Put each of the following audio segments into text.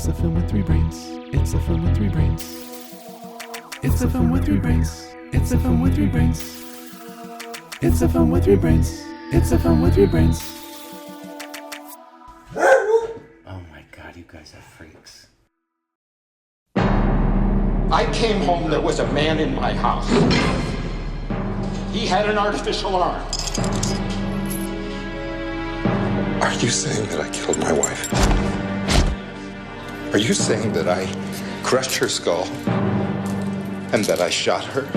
It's a film with three brains. It's a film with three brains. It's a film with three brains. It's a film with three brains. It's a film with three brains. It's a film with three brains. Oh my god, you guys are freaks. I came home, there was a man in my house. He had an artificial arm. Are you saying that I killed my wife? Are you saying that I crushed her skull and that I shot her?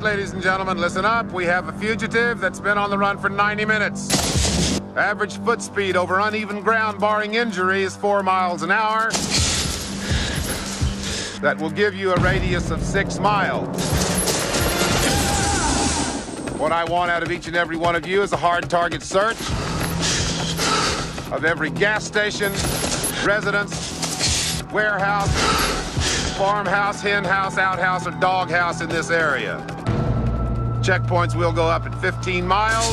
Ladies and gentlemen, listen up. We have a fugitive that's been on the run for 90 minutes. Average foot speed over uneven ground, barring injury, is 4 miles an hour. That will give you a radius of 6 miles. What I want out of each and every one of you is a hard target search of every gas station, residence, warehouse, farmhouse, hen house, outhouse, or dog house in this area. Checkpoints will go up at 15 miles.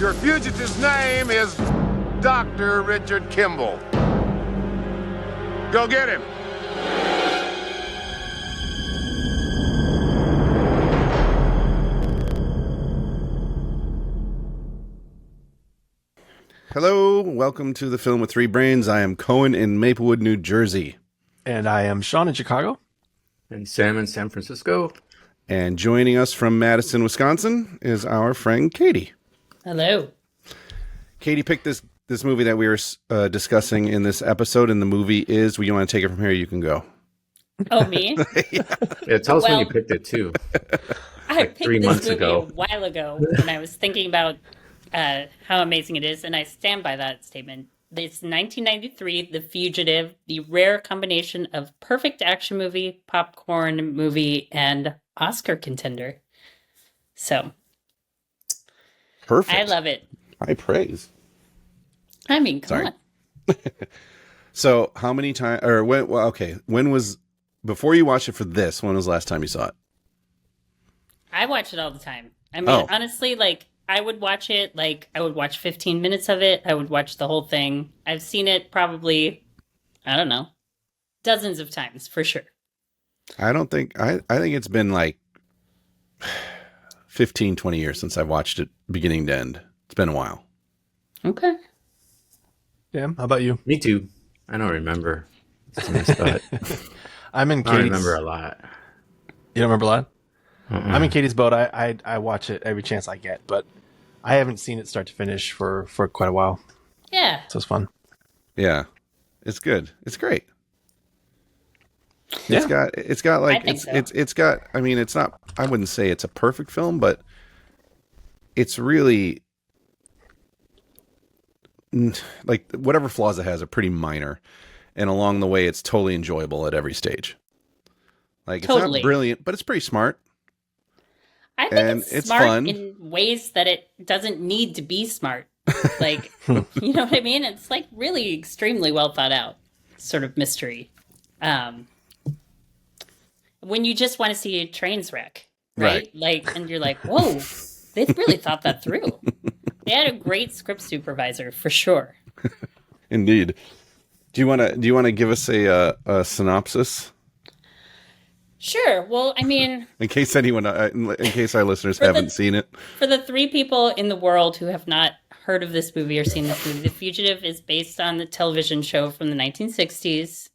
Your fugitive's name is Dr. Richard Kimball. Go get him. Hello, welcome to the Film with Three Brains. I am Cohen in Maplewood, New Jersey. And I am Sean in Chicago. And Sam in San Francisco. And joining us from Madison, Wisconsin is our friend Katie. Hello. Katie picked this movie that we were discussing in this episode, and the movie is, you want to take it from here, you can go. Oh, me? Yeah, tell us when you picked it, too. I picked 3 months ago. A while ago when I was thinking about how amazing it is, and I stand by that statement. It's 1993, The Fugitive, the rare combination of perfect action movie, popcorn movie, and Oscar contender. So, perfect. I love it. High praise. I mean, come on. So, how many times, or when? Well, okay, when was, before you watched it for this? When was the last time you saw it? I watch it all the time. I mean, honestly, like, I would watch it, like, I would watch 15 minutes of it. I would watch the whole thing. I've seen it probably, I don't know, dozens of times for sure. I think it's been like 15, 20 years since I've watched it beginning to end. It's been a while. Okay. Yeah, how about you? Me too. I don't remember. But I'm in Katie's... I remember a lot. You don't remember a lot? I'm in Katie's boat. I watch it every chance I get, but I haven't seen it start to finish for quite a while. Yeah. So it's fun. Yeah. It's good. It's great. Yeah. It's got like, it's got, I mean, it's not, I wouldn't say it's a perfect film, but it's really, like, whatever flaws it has are pretty minor. And along the way, it's totally enjoyable at every stage. Like, it's not brilliant, but it's pretty smart. I think it's smart fun in ways that it doesn't need to be smart. Like, you know what I mean? It's like really extremely well thought out sort of mystery. When you just want to see a trains wreck, right? Like, and you're like, whoa, they've really thought that through. They had a great script supervisor for sure. Indeed. Do you want to give us a synopsis? Sure. Well, I mean, in case our listeners haven't seen it, for the 3 people in the world who have not heard of this movie or seen this movie, The Fugitive is based on the television show from the 1960s,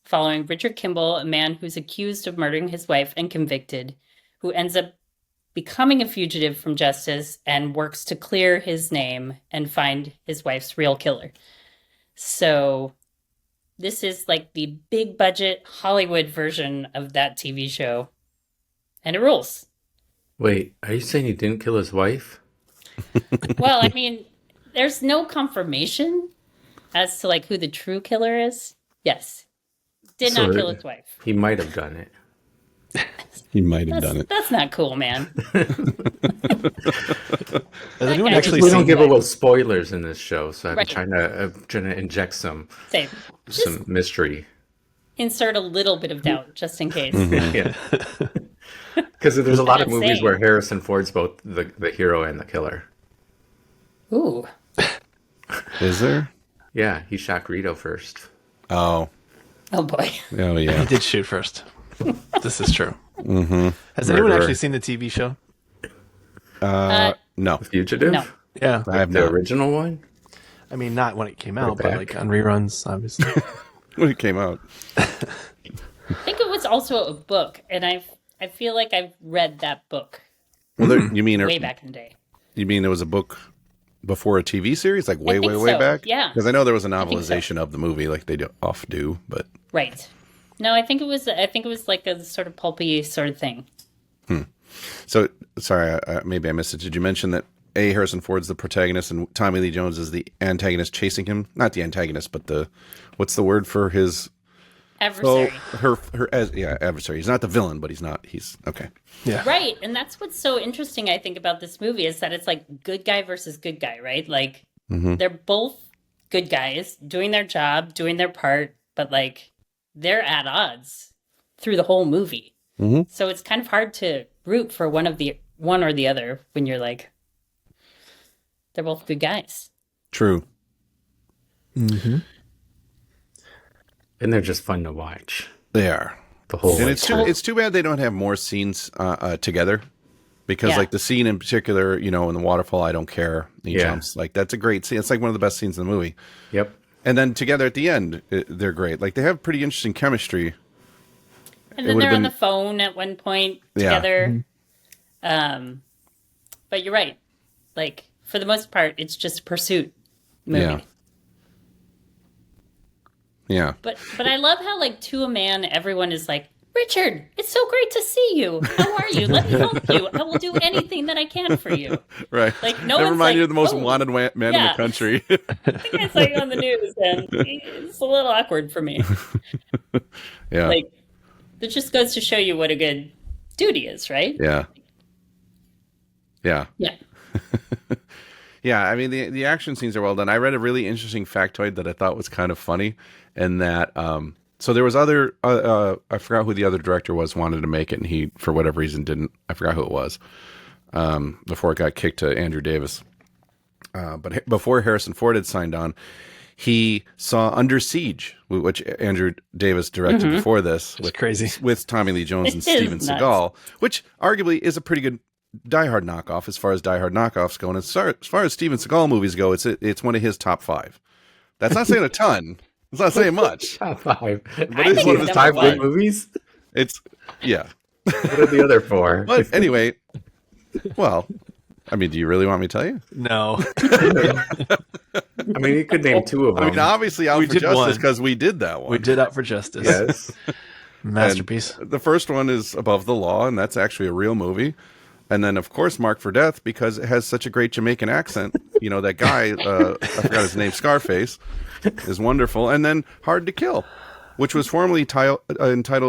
following Richard Kimball, a man who's accused of murdering his wife and convicted, who ends up becoming a fugitive from justice and works to clear his name and find his wife's real killer. So this is like the big budget Hollywood version of that TV show. And it rules. Wait, are you saying he didn't kill his wife? Well, I mean, there's no confirmation as to like who the true killer is. Yes. Did not kill his wife. He might have done it. He might have done it. That's not cool, man. Has anyone actually We don't seen give away spoilers in this show, so I'm Right. trying to inject some Same. mystery. Insert a little bit of doubt just in case. Yeah. Because there's a lot of Not movies saying. where Harrison Ford's both the hero and the killer. Ooh. Is there? Yeah, he shot Greedo first. Oh. Oh boy. Oh, He yeah. did shoot first. This is true. Mm-hmm. Has anyone Murderer. actually seen the TV show? No. Fugitive? No. Yeah. I have The not. original one? I mean, not when it came out, but back. like on reruns, obviously. When it came out. I think it was also a book, and I feel like I've read that book Well, you mean way back in the day. You mean there was a book before a TV series, like way, think way, way so, back? yeah. Because I know there was a think so. novelization of the movie, like they often do, but Right. No, I think it was like a sort of pulpy sort of thing. so sorry, maybe I missed it. Did you mention that Harrison Ford's the protagonist and Tommy Lee Jones is the antagonist chasing him? Not the antagonist, but what's the word for his Adversary. adversary. He's not the villain, but he's okay. Yeah. Right. And that's what's so interesting, I think, about this movie is that it's like good guy versus good guy, right? Like they're both good guys doing their job, doing their part, but like they're at odds through the whole movie. Mm-hmm. So it's kind of hard to root for one or the other when you're like, they're both good guys. True. Mm-hmm. And they're just fun to watch. They are. The whole And like, it's too bad they don't have more scenes together. Because Yeah. like the scene in particular, in the waterfall, I don't care. He jumps. Like that's a great scene. It's like one of the best scenes in the movie. Yep. And then together at the end, they're great. Like they have pretty interesting chemistry. And It then would've they're on been- the phone at one point Yeah. together. But you're right. Like, for the most part, it's just a pursuit movie. Yeah. Yeah. But I love how, like, to a man, everyone is like, Richard, it's so great to see you. How are you? Let me help you. I will do anything that I can for you. Right. Like, no Never one's mind, like, you're the most "Oh, wanted man in yeah." the country. I think I saw you on the news, and it's a little awkward for me. Yeah. Like, it just goes to show you what a good dude he is, right? Yeah. Yeah. Yeah. Yeah, I mean the action scenes are well done. I read a really interesting factoid that I thought was kind of funny, and that so there was other I forgot who the other director was wanted to make it, and he for whatever reason didn't. I forgot who it was before it got kicked to Andrew Davis. But before Harrison Ford had signed on, he saw Under Siege, which Andrew Davis directed before this, with crazy. with Tommy Lee Jones and It is Steven nuts. Seagal, which arguably is a pretty good Die Hard knockoff as far as Die Hard knockoffs go. And as far as Steven Seagal movies go, it's one of his top 5. That's not saying a ton. It's not saying much. Top 5. But it's think one of it's his number top 5 5 good one. movies? It's yeah. What are the other 4? But anyway, well, I mean, do you really want me to tell you? No. I mean, you could name 2 of them. I mean, obviously, Out We for did Justice one. because we did that one. We did Out for Justice. Yes. Masterpiece. And the first one is Above the Law, and that's actually a real movie. And then, of course, Marked for Death, because it has such a great Jamaican accent. That guy, I forgot his name, Scarface, is wonderful. And then Hard to Kill, which was formerly entitled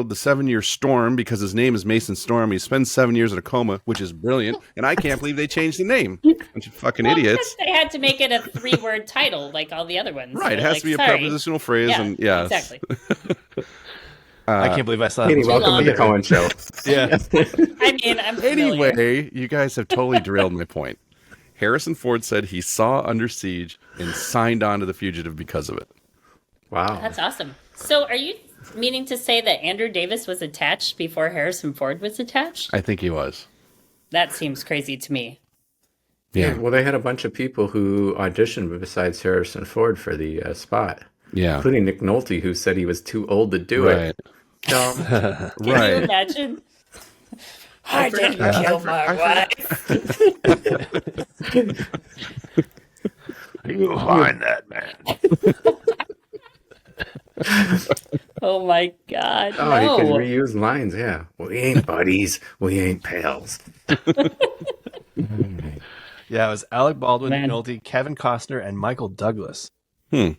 The 7-Year Storm, because his name is Mason Storm. He spends 7 years in a coma, which is brilliant. And I can't believe they changed the name. Bunch of fucking Well, idiots. because they had to make it a 3-word title like all the other ones. Right, it They're has like, to be a sorry. prepositional phrase. Yeah, and yes. exactly. I can't believe I saw Katie, that. welcome long. to the Cohen Show. Yeah. I mean, I'm familiar. Anyway, you guys have totally derailed my point. Harrison Ford said he saw Under Siege and signed on to The Fugitive because of it. Wow. That's awesome. So are you meaning to say that Andrew Davis was attached before Harrison Ford was attached? I think he was. That seems crazy to me. Yeah. Well, they had a bunch of people who auditioned besides Harrison Ford for the spot, Yeah. including Nick Nolte, who said he was too old to do Right. it. Dumb. Can you Right. imagine? I didn't kill my wife. You find that, man. Oh, he could No. reuse lines. Yeah, we ain't buddies. We ain't pals. Yeah, it was Alec Baldwin, Man. Nolte, Kevin Costner, and Michael Douglas. Hmm.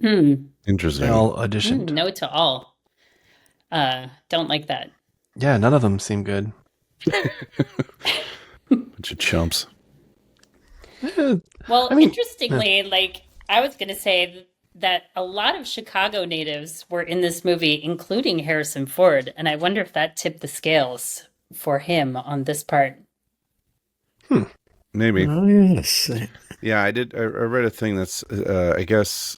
Hmm. Interesting. They all auditioned. No to all. Don't like that. Yeah, none of them seem good. Bunch of chumps. Well, I mean, interestingly, like I was going to say that a lot of Chicago natives were in this movie, including Harrison Ford, and I wonder if that tipped the scales for him on this part. Maybe. Oh yes. Yeah, I did. I read a thing that's, I guess,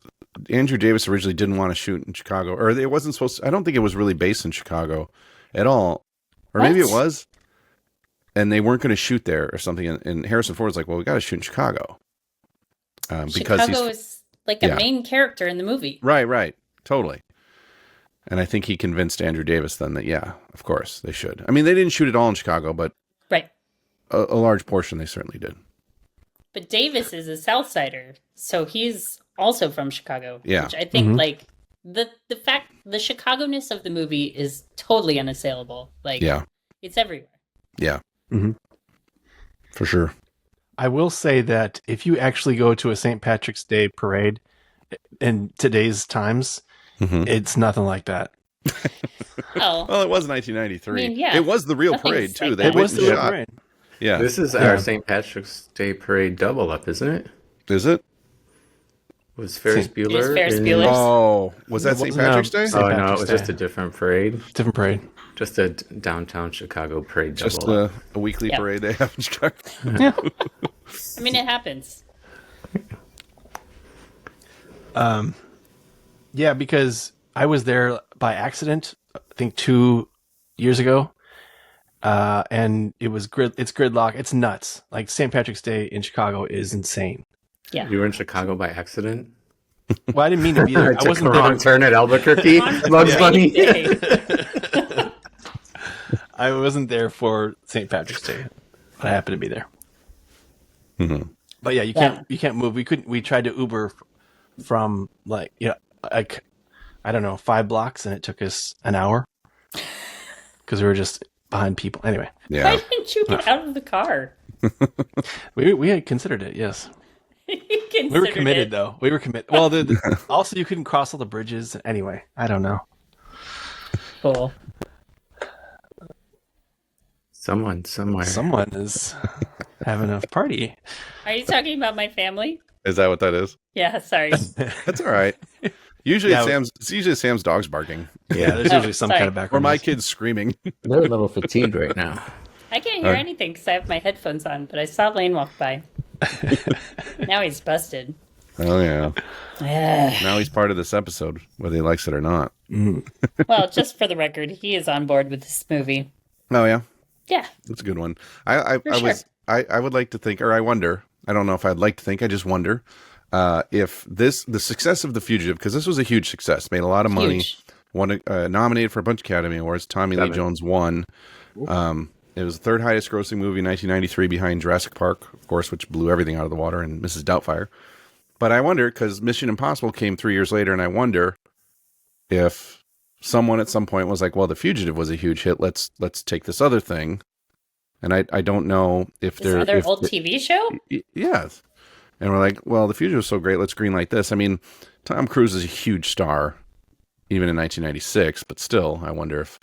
Andrew Davis originally didn't want to shoot in Chicago, or it wasn't supposed to. I don't think it was really based in Chicago at all. Or maybe it What? was. And they weren't going to shoot there or something. And Harrison Ford's like, well, we got to shoot in Chicago. Because Chicago is like a main character in the movie. Right. Totally. And I think he convinced Andrew Davis then that, yeah, of course, they should. I mean, they didn't shoot it all in Chicago, but Right. a large portion they certainly did. But Davis is a South Sider, so he's also from Chicago. Yeah. Which I think, like, the Chicago-ness of the movie is totally unassailable. Like, Yeah. it's everywhere. Yeah. Mhm. For sure. I will say that if you actually go to a St. Patrick's Day parade in today's times, it's nothing like that. Oh, Well, it was 1993. I mean, yeah, It was the real nothing's parade, too. like They that. It went was and the real shot. parade. Yeah. This is our St. Patrick's Day parade double up, isn't it? Is it? Was Ferris Bueller? It was Ferris in- Bueller's. Oh, was that It St. wasn't, Patrick's Day? St. Oh no, it Patrick's was Day. just a different parade. Different parade. Just a downtown Chicago parade Just double up. a weekly Yeah. parade they have in Chicago. Yeah. I mean, it happens. Yeah, because I was there by accident, I think 2 years ago. And it was it's gridlock. It's nuts. Like St. Patrick's Day in Chicago is insane. Yeah. You were in Chicago by accident? Well, I didn't mean to be there. I Took a wasn't wrong there. turn at Albuquerque. Bugs Bunny. I wasn't there for St. Patrick's Day, but I happened to be there. But yeah, you can't move. We tried to Uber from like I don't know 5 blocks, and it took us an hour because we were just behind people. Anyway, Yeah. Why didn't you get out of the car? we had considered it. Yes, we were committed though. We were committed. Well, also you couldn't cross all the bridges. Anyway, I don't know. Cool. Someone somewhere. Someone is having a party. Are you talking about my family? Is that what that is? Yeah, sorry. That's all right. Usually Yeah. it's usually Sam's dog's barking. Yeah, there's usually some sorry. kind of Or background. my noise. kids screaming. They're a little fatigued right now. I can't hear anything because I have my headphones on, but I saw Lane walk by. Now he's busted. Oh yeah. Yeah. Now he's part of this episode, whether he likes it or not. Well, just for the record, he is on board with this movie. Oh yeah. Yeah. That's a good one. I would like to think, or I wonder, I don't know if I'd like to think, I just wonder if the success of The Fugitive, because this was a huge success, made a lot of money, Huge. won nominated for a bunch of Academy Awards. Tommy Lee 7. Jones won. It was the third highest grossing movie in 1993 behind Jurassic Park, of course, which blew everything out of the water, and Mrs. Doubtfire. But I wonder, because Mission Impossible came 3 years later, and I wonder if someone at some point was like, well, The Fugitive was a huge hit. Let's take this other thing. And I don't know if This they're... other if old TV show? Yes. And we're like, well, The Fugitive was so great, let's greenlight this. I mean, Tom Cruise is a huge star, even in 1996, but still, I wonder if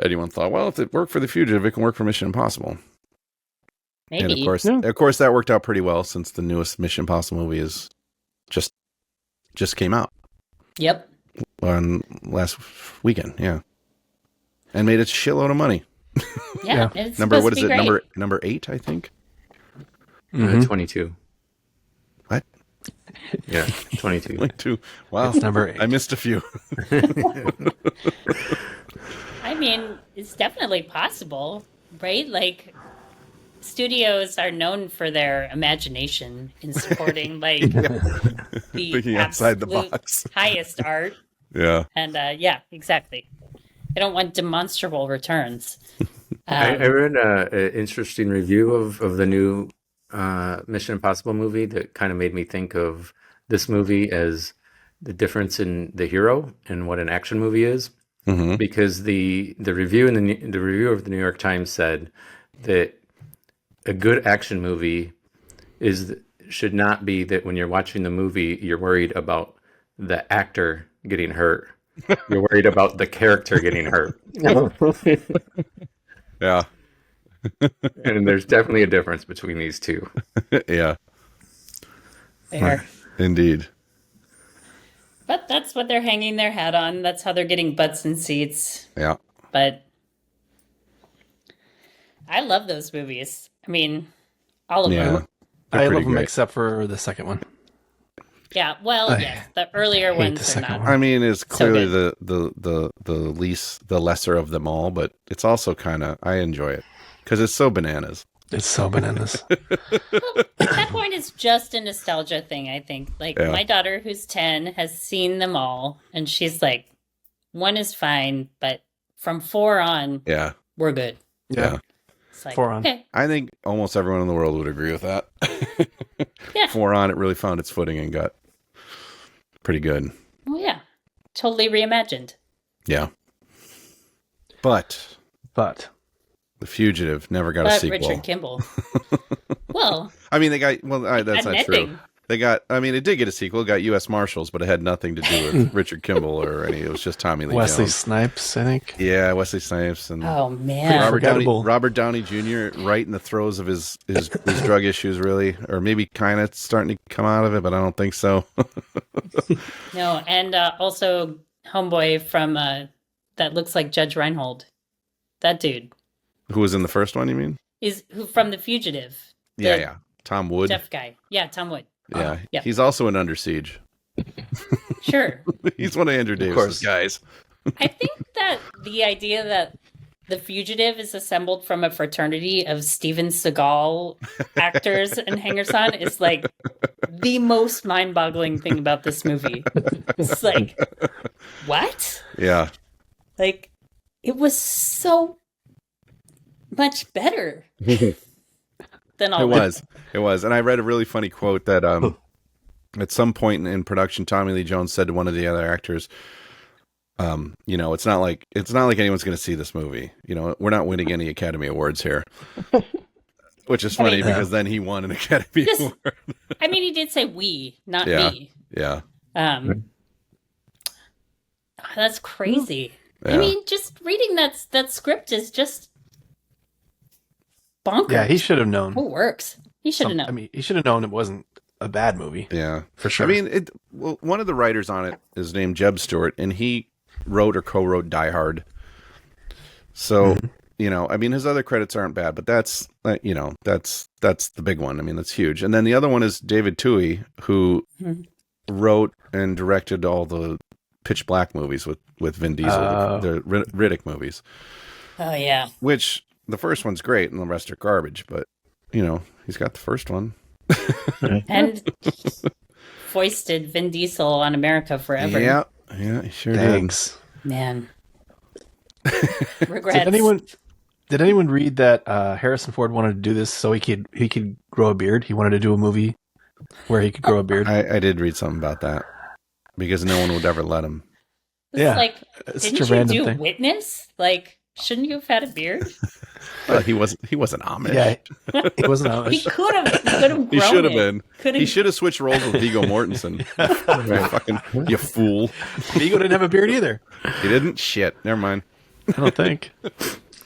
anyone thought, well, if it worked for The Fugitive, it can work for Mission Impossible. Maybe. And of course, that worked out pretty well since the newest Mission Impossible movie is just came out Yep. on last weekend, yeah, and made a shitload of money. Yeah. It's Number supposed what to is be it? great. Number 8, I think. 22. What? Yeah, 22. Like 2. Wow, It's number 8. I missed a few. I mean, it's definitely possible, right? Like, studios are known for their imagination in supporting, like, the Thinking outside the absolute box. highest art. Yeah. And, yeah, exactly. I don't want demonstrable returns. I read an interesting review of the new Mission Impossible movie that kind of made me think of this movie as the difference in the hero and what an action movie is. because the review in the review of the New York Times said that a good action movie should not be that when you're watching the movie you're worried about the actor getting hurt. You're worried about the character getting hurt. Yeah. And there's definitely a difference between these two. Yeah. Fair. Indeed. But that's what they're hanging their hat on. That's how they're getting butts in seats. Yeah. But I love those movies. I mean, all of them. I pretty love them great. except for the second one. Yeah, well, yes, the earlier hate ones the are second not. one. I mean, it's clearly good. the lesser of them all, but it's also kind of, I enjoy it because it's so bananas. It's so bananas. At that point, it's just a nostalgia thing, I think. Like, my daughter, who's 10, has seen them all, and she's like, 1 is fine, but from 4 on, Yeah. we're good. Yeah. It's like, 4 on. okay. I think almost everyone in the world would agree with that. Yeah. 4 on, it really found its footing and got pretty good. Well, yeah. Totally reimagined. Yeah. But The Fugitive never got a But sequel. Richard Kimball. Well, I mean, that's got not an true. ending. It did get a sequel. It got U.S. Marshals, but it had nothing to do with Richard Kimball or any. It was just Tommy Lee Wesley Jones. Snipes, I think. Yeah, Wesley Snipes and Oh, man. Forgettable. Robert Downey Jr. right in the throes of his drug issues, really, or maybe kind of starting to come out of it, but I don't think so. No, and also homeboy from that looks like Judge Reinhold. That dude Who was in the first one? You mean? is from The Fugitive. Yeah. Tom Wood. Deaf guy. Yeah, Tom Wood. Yeah. Yeah. He's also in Under Siege. Sure. He's one of Andrew Davis's guys. I think that the idea that The Fugitive is assembled from a fraternity of Steven Seagal actors and hangers-on is like the most mind-boggling thing about this movie. It's like, what? Yeah. Like, it was so much better than all It was. And I read a really funny quote that at some point in production, Tommy Lee Jones said to one of the other actors, it's not like anyone's going to see this movie. We're not winning any Academy Awards here. Which is funny because then he won an Academy Award. I mean, he did say we, not Yeah. me. Yeah. That's crazy. Yeah. I mean, just reading that script is just bonkers. Yeah, he should have known. Who works? He should have known. I mean, he should have known it wasn't a bad movie. Yeah. For sure. I mean, one of the writers on it is named Jeb Stewart, and he wrote or co-wrote Die Hard. So, I mean, his other credits aren't bad, but that's the big one. I mean, that's huge. And then the other one is David Twohy, who wrote and directed all the Pitch Black movies with Vin Diesel, the Riddick movies. Oh, yeah. Which the first one's great and the rest are garbage, but he's got the first one. And foisted Vin Diesel on America forever. Yeah, he sure Thanks. Man. Regrets. Did anyone read that Harrison Ford wanted to do this so he could grow a beard? He wanted to do a movie where he could grow a beard. I did read something about that because no one would ever let him. It's Yeah. like, It's didn't such a you random do thing. Witness? Like, shouldn't you have had a beard? He wasn't Amish. Yeah, he wasn't He Amish. could have grown He should have it. been. He should have switched roles with Viggo Mortensen. You fool. Vigo didn't have a beard either. He didn't? Shit. Never mind. I don't think.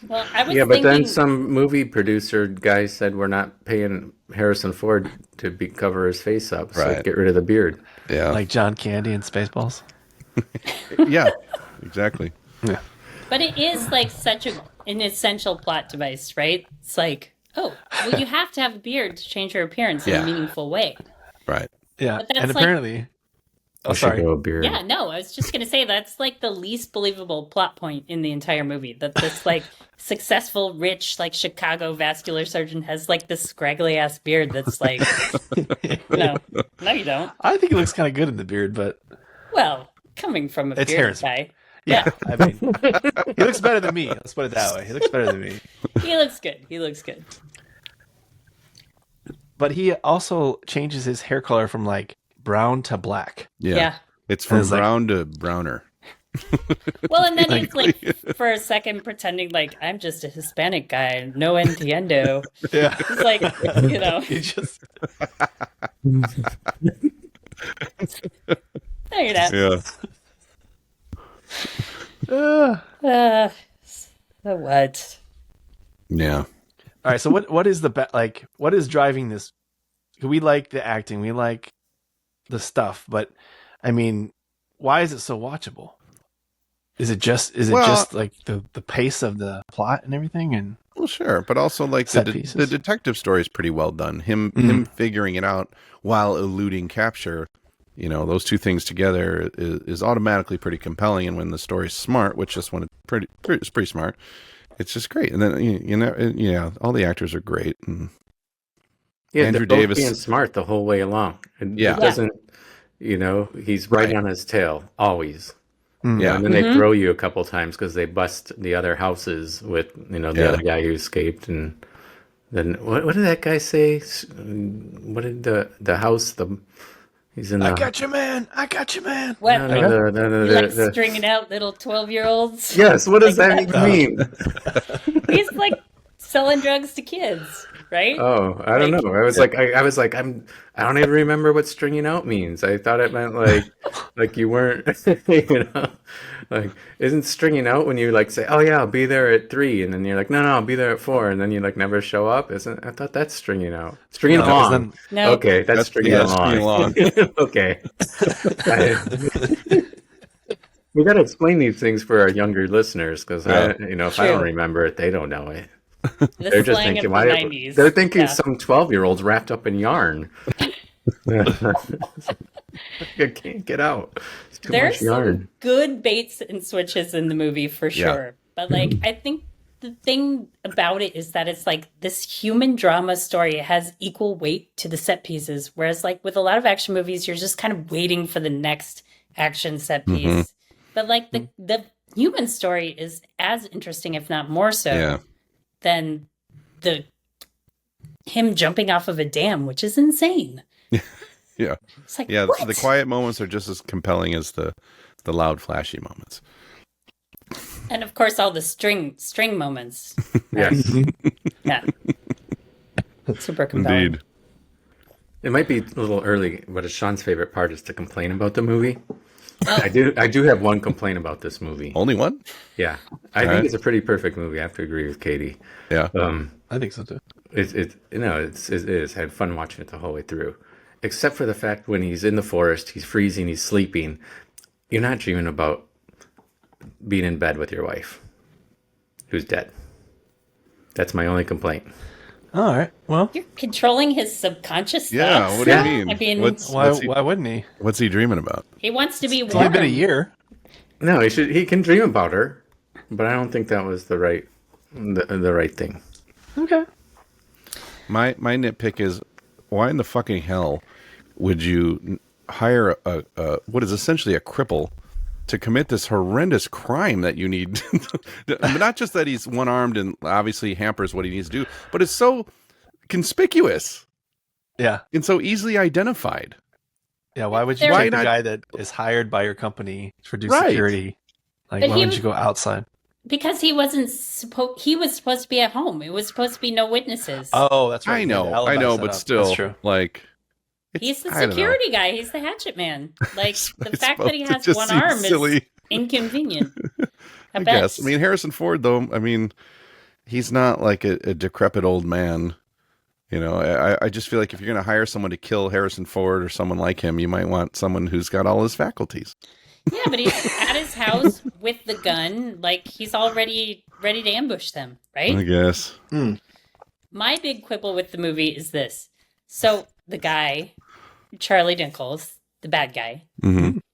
Well, I was Yeah, but thinking, then some movie producer guy said we're not paying Harrison Ford to cover his face up, so Right. get rid of the beard. Yeah. Like John Candy in Spaceballs. Yeah. Exactly. Yeah. but it is like such an essential plot device, right? It's like, oh, well, you have to have a beard to change your appearance in Yeah. a meaningful way. Right. Yeah. But that's And like- apparently. Oh, I should sorry. grow a beard. Yeah, no, I was just gonna say that's like the least believable plot point in the entire movie. That this like successful, rich, like Chicago vascular surgeon has like this scraggly ass beard that's like, no, you don't. I think he looks kind of good in the beard, but Well, coming from a It's beard Harrison. guy, yeah, I mean, he looks better than me. Let's put it that way. He looks better than me. he looks good. He looks good. But he also changes his hair color from like brown to black. Yeah. Yeah. It's from It's like- brown to browner. Well, and then he's like, for a second, pretending like I'm just a Hispanic guy, no entiendo. Yeah. He's like, you know, He just there you go. Yeah. So what? Yeah. All right. So what is what is driving this? We like the acting, we like the stuff, but I mean, why is it so watchable? Is it just like the pace of the plot and everything? And Well, sure, but also like Set the pieces. detective story is pretty well done. Him figuring it out while eluding capture, you know, those two things together is automatically pretty compelling. And when the story's smart, which this one is pretty smart, it's just great. And then yeah, all the actors are great. And Yeah, Andrew they're both Davis being smart the whole way along. And Yeah. it doesn't, you know, he's right on his tail always. Yeah. And then they throw you a couple times because they bust the other houses with, you know, the other guy who escaped. And then what did that guy say? What did the house, he's in the... I got you, man. I got you, man. What? No, He likes stringing out little 12-year-olds. Yes, what does that even mean? He's like selling drugs to kids, right? Oh, I don't know. I was like, I don't even remember what stringing out means. I thought it meant like you weren't, you know, like isn't stringing out when you like say, oh yeah, I'll be there at 3, and then you're like, no, I'll be there at 4, and then you like never show up. I thought that's stringing out. Stringing along. No. Okay, that's stringing along. Okay. We got to explain these things for our younger listeners because if I don't remember it, they don't know it. They're just thinking, of the 90s. They're thinking some 12-year-olds wrapped up in yarn. I can't get out. It's too There's much yarn. some good baits and switches in the movie for sure. But like, I think the thing about it is that it's like this human drama story has equal weight to the set pieces. Whereas like with a lot of action movies, you're just kind of waiting for the next action set piece. But like the human story is as interesting, if not more so, than him jumping off of a dam, which is insane. Yeah. It's like, The quiet moments are just as compelling as the loud, flashy moments. And of course, all the string moments. Yes. Yeah. Super compelling. Indeed. It might be a little early, but Sean's favorite part is to complain about the movie. I do have one complaint about this movie. Only one? Yeah. I think it's a pretty perfect movie. I have to agree with Katie. Yeah. I think so too. It is. I had fun watching it the whole way through. Except for the fact when he's in the forest, he's freezing, he's sleeping. You're not dreaming about being in bed with your wife who's dead. That's my only complaint. All right. Well, You're controlling his subconscious Yeah, thoughts. what do you mean? I mean, why wouldn't he? What's he dreaming about? he wants to be It's only warm. been a year. No, he can dream about her, but I don't think that was the right thing. Okay. My nitpick is, why in the fucking hell would you hire a what is essentially a cripple to commit this horrendous crime that you need? Not just that he's one-armed and obviously hampers what he needs to do, but it's so conspicuous Yeah. and so easily identified. Yeah. Why would you Why take the not- guy that is hired by your company to do Right. security? Like, But why he would was- you go outside? Because he wasn't supposed. He was supposed to be at home. It was supposed to be no witnesses. Oh, that's right. I Yeah, know, the alibi set but up. still, That's true. like, He's the I don't know. security guy. He's the hatchet man. Like the It's fact that he supposed to has just one seem arm silly. is inconvenient. I guess. I mean, Harrison Ford, though, I mean, he's not like a decrepit old man. You know, I just feel like if you're going to hire someone to kill Harrison Ford or someone like him, you might want someone who's got all his faculties. Yeah, but he's at his house with the gun. Like he's already ready to ambush them, right? I guess. My big quibble with the movie is this. So the guy, Charlie Nichols, the bad guy,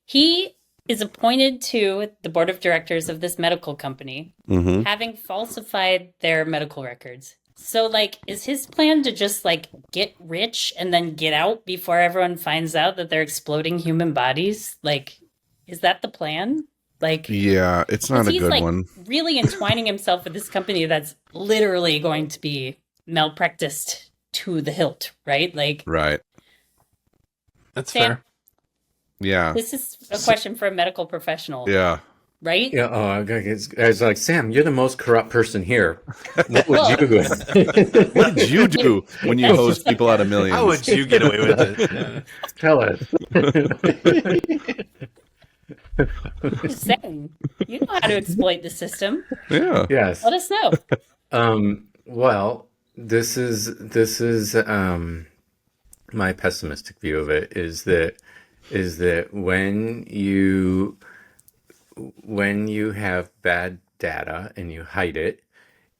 he is appointed to the board of directors of this medical company, having falsified their medical records. So, like, is his plan to just, like, get rich and then get out before everyone finds out that they're exploding human bodies? Like, is that the plan? Like, Yeah, it's not a he's good like one. really entwining himself with this company that's literally going to be malpracticed to the hilt, right? Like, Right. That's Sam, fair. Yeah. this is a question for a medical professional. Yeah. right? Yeah. Oh, I was like, Sam, you're the most corrupt person here. What would Well, you? What did you do when you That's hosed just- people out of millions? How would you get away with it? Yeah. Tell us. Just saying, you know how to exploit the system. Yeah. Yes. Let us know. Well, this is my pessimistic view of it is that when you have bad data and you hide it,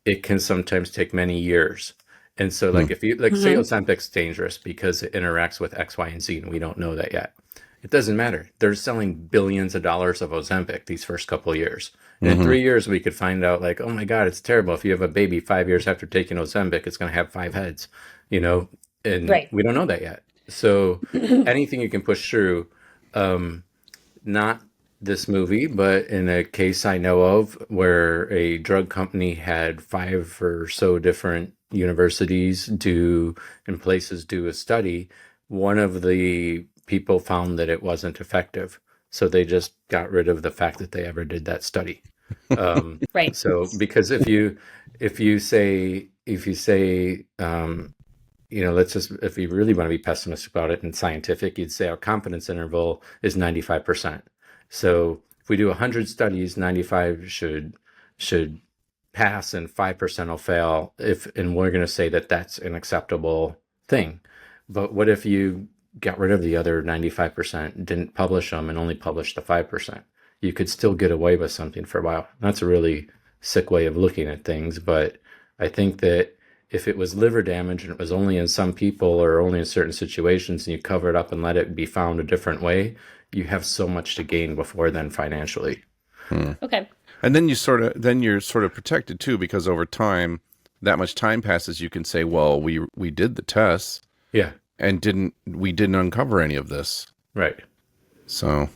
it can sometimes take many years. And so, like, if you say Ozempic's dangerous because it interacts with X, Y, and Z, and we don't know that yet, it doesn't matter. They're selling billions of dollars of Ozempic these first couple of years. And in 3 years, we could find out, like, oh my God, it's terrible. If you have a baby 5 years after taking Ozempic, it's going to have 5 heads, and Right. we don't know that yet. So anything you can push through, not this movie, but in a case I know of where a drug company had 5 or so different universities and places do a study, one of the people found that it wasn't effective. So they just got rid of the fact that they ever did that study. Right. So because if you say let's just, if you really want to be pessimistic about it and scientific, you'd say our confidence interval is 95%. So if we do 100 studies, 95 should pass and 5% will fail. And we're going to say that that's an acceptable thing. But what if you got rid of the other 95%, didn't publish them, and only published the 5%? You could still get away with something for a while. That's a really sick way of looking at things, but I think that if it was liver damage and it was only in some people or only in certain situations, and you cover it up and let it be found a different way, you have so much to gain before then financially. Okay. And then you're sort of protected too, because over time, that much time passes, you can say, well, we did the tests. Yeah. And we didn't uncover any of this. Right. So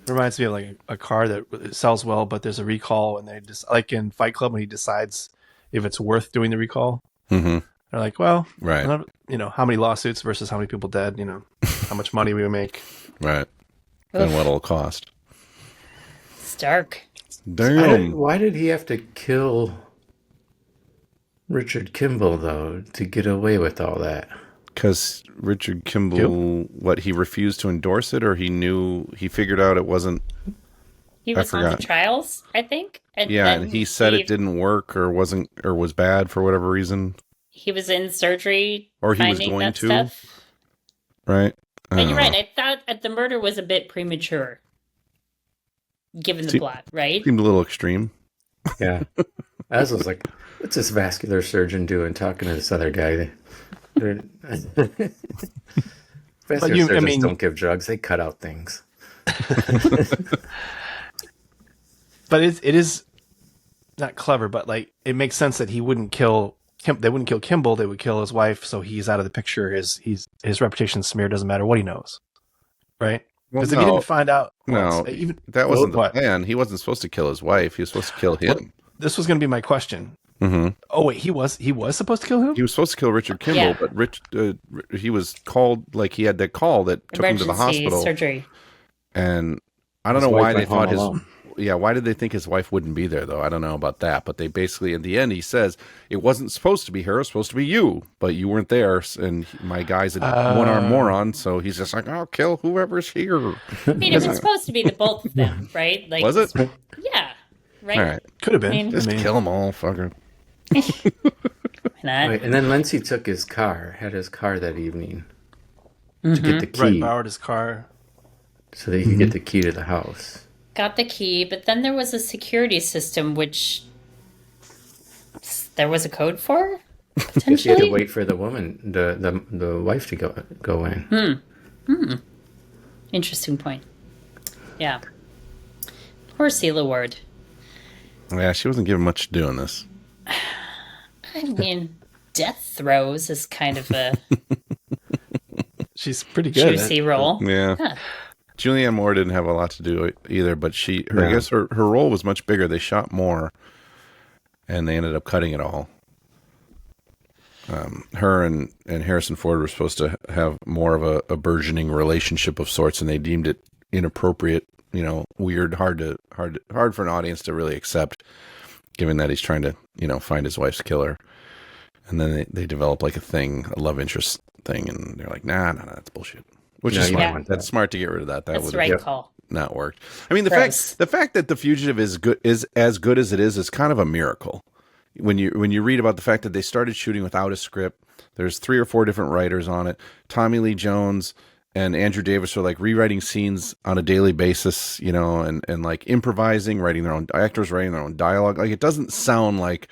Reminds me of like a car that sells well, but there's a recall, and they just, like in Fight Club, when he decides if it's worth doing the recall. Mm-hmm. They're like, well, right. How many lawsuits versus how many people dead, how much money we would make. Right. And what it'll cost. It's dark. Damn. Why did he have to kill Richard Kimball, though, to get away with all that? Because Richard Kimball, he refused to endorse it, or he figured out it wasn't. He was on the trials, I think. And he said it didn't work or was bad for whatever reason. He was in surgery, or he was going to. Stuff. Right. And you're right. I thought the murder was a bit premature, given the plot. Right. Seemed a little extreme. Yeah. I was like, what's this vascular surgeon doing talking to this other guy? Vascular surgeons don't give drugs; they cut out things. But it is not clever, but like it makes sense that he wouldn't kill. They wouldn't kill Kimball. They would kill his wife, so he's out of the picture. His reputation's smeared. Doesn't matter what he knows, right? Because if he didn't find out, that wasn't the plan. He wasn't supposed to kill his wife. He was supposed to kill him. Well, this was going to be my question. Mm-hmm. Oh wait, he was supposed to kill him. He was supposed to kill Richard Kimball, but he was called, like he had that call that took him to the hospital. Surgery. And I don't know why they thought why did they think his wife wouldn't be there though? I don't know about that, but they basically, in the end, he says it wasn't supposed to be her, it was supposed to be you, but you weren't there, and my guy's a one-armed moron, so he's just like, I'll kill whoever's here. I mean, it was supposed to be the both of them, right? Like, was it? Yeah. Right. All right. Could have been. Just kill them all, fucker. Right, and then Lindsay had his car that evening to get the key. Right, borrowed his car. So that he could get the key to the house. Got the key, but then there was a security system which there was a code for? Potentially? She had to wait for the woman, the wife to go in. Interesting point. Yeah. Poor Celia Ward. Yeah, she wasn't given much to do in this. I mean, death throes is kind of a she's pretty good. Juicy role. Yeah. Julianne Moore didn't have a lot to do either, but I guess her role was much bigger. They shot more, and they ended up cutting it all. Her and Harrison Ford were supposed to have more of a burgeoning relationship of sorts, and they deemed it inappropriate weird, hard for an audience to really accept, given that he's trying to, find his wife's killer. And then they develop like a love interest thing, and they're like, nah, that's bullshit. Which is smart. Yeah. That's smart to get rid of that. That That's the right call. Not worked. I mean, Gross. the fact that The Fugitive is as good as it is kind of a miracle. When you read about the fact that they started shooting without a script, there's 3 or 4 different writers on it. Tommy Lee Jones and Andrew Davis are like rewriting scenes on a daily basis, and like improvising, writing their own actors, writing their own dialogue. Like, it doesn't sound like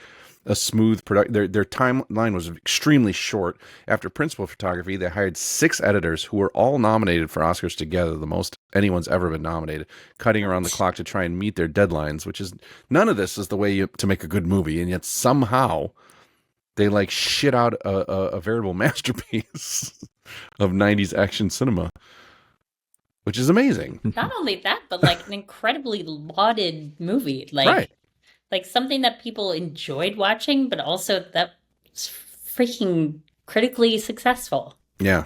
a smooth production. Their timeline was extremely short. After principal photography, they hired 6 editors who were all nominated for Oscars together, the most anyone's ever been nominated, cutting around the clock to try and meet their deadlines, which is, none of this is the way to make a good movie, and yet somehow they like shit out a veritable masterpiece of 90s action cinema, which is amazing. Not only that, but like an incredibly lauded movie. Like, right. Like something that people enjoyed watching, but also that's freaking critically successul. Yeah.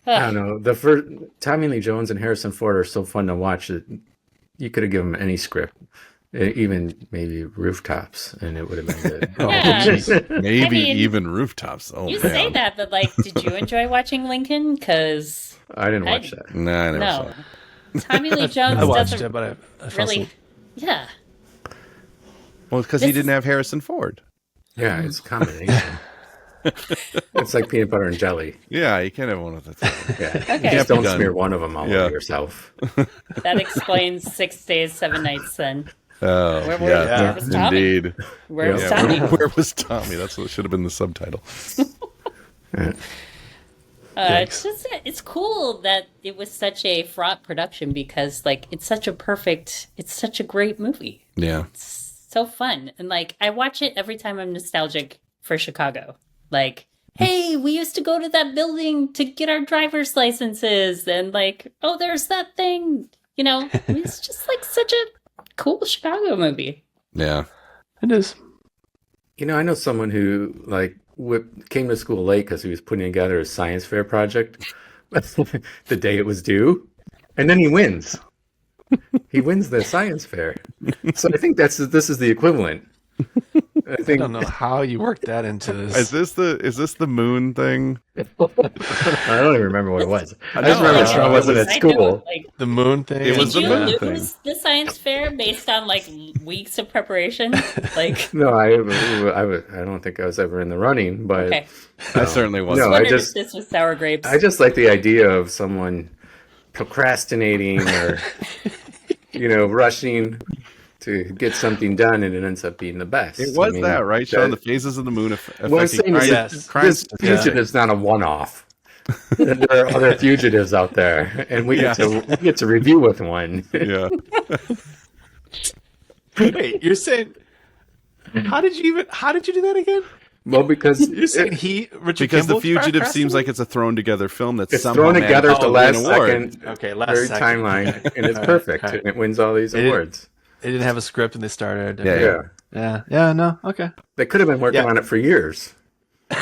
I don't know. The first Tommy Lee Jones and Harrison Ford are so fun to watch that you could have given them any script, even maybe Rooftops, and it would have been good. Yeah. Maybe even Rooftops. Oh, you man. say that, but like, did you enjoy watching Lincoln? Because I didn't watch that. No, I never saw it. Tommy Lee Jones I watched doesn't it, but I fell really. asleep. Yeah. Well, because he didn't have Harrison Ford. Yeah, it's a combination. It's like peanut butter and jelly. Yeah, you can't have one of the two. Yeah, Okay. you just don't Done. smear one of them all over yourself. That explains 6 days, 7 nights. Then Oh, where was Tommy? indeed. Where was Yeah, Tommy? where was Tommy? That's what should have been the subtitle. It's cool that it was such a fraught production because like it's such a great movie. Yeah. It's so fun. And like I watch it every time I'm nostalgic for Chicago. Like, hey, we used to go to that building to get our driver's licenses, and like, oh, there's that thing. It's just like such a cool Chicago movie. Yeah. It is. I know someone who came to school late because he was putting together a science fair project the day it was due, and then he wins. He wins the science fair. So I think this is the equivalent. I don't know how you worked that into this. Is this the moon thing? I don't even remember what it was. I just remember Sean wasn't at school. The moon thing. It was the Did moon you thing. lose the science fair based on like weeks of preparation? Like, No, I don't think I was ever in the running, but okay. I certainly wasn't. No, I I wondered just- if this was sour grapes. I just like the idea of someone procrastinating or rushing to get something done, and it ends up being the best. It was that, right, Sean? The phases of the moon affecting What I'm saying is Yes. this Fugitive's not a one-off. There are other fugitives out there, and we get to review with one. Yeah. Wait, you're saying? How did you do that again? Well, because You're saying Richard Because The Kimball Fugitive crafted seems it? like it's a thrown together film that's it's somehow thrown together at the managed to last win an award. second, Okay, last very second. timeline, and it's All right, perfect, all right. and it wins all these They didn't- awards. They didn't have a script and they started. Yeah. Yeah. No. Okay. They could have been working on it for years,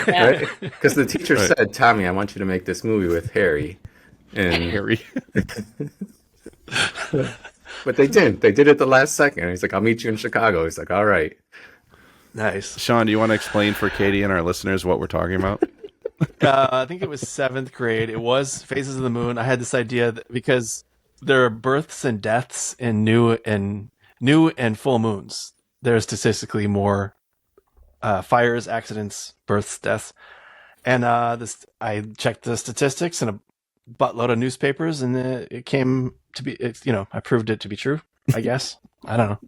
Yeah. right? Because the teacher said, "Tommy, I want you to make this movie with Harry," and Harry. but they didn't. They did it the last second. He's like, "I'll meet you in Chicago." He's like, "All right." Nice. Sean, do you want to explain for Katie and our listeners what we're talking about? I think it was 7th grade. It was Phases of the Moon. I had this idea because there are births and deaths in new and full moons. There's statistically more fires, accidents, births, deaths, and I checked the statistics in a buttload of newspapers, and it came to be. I proved it to be true. I guess. I don't know.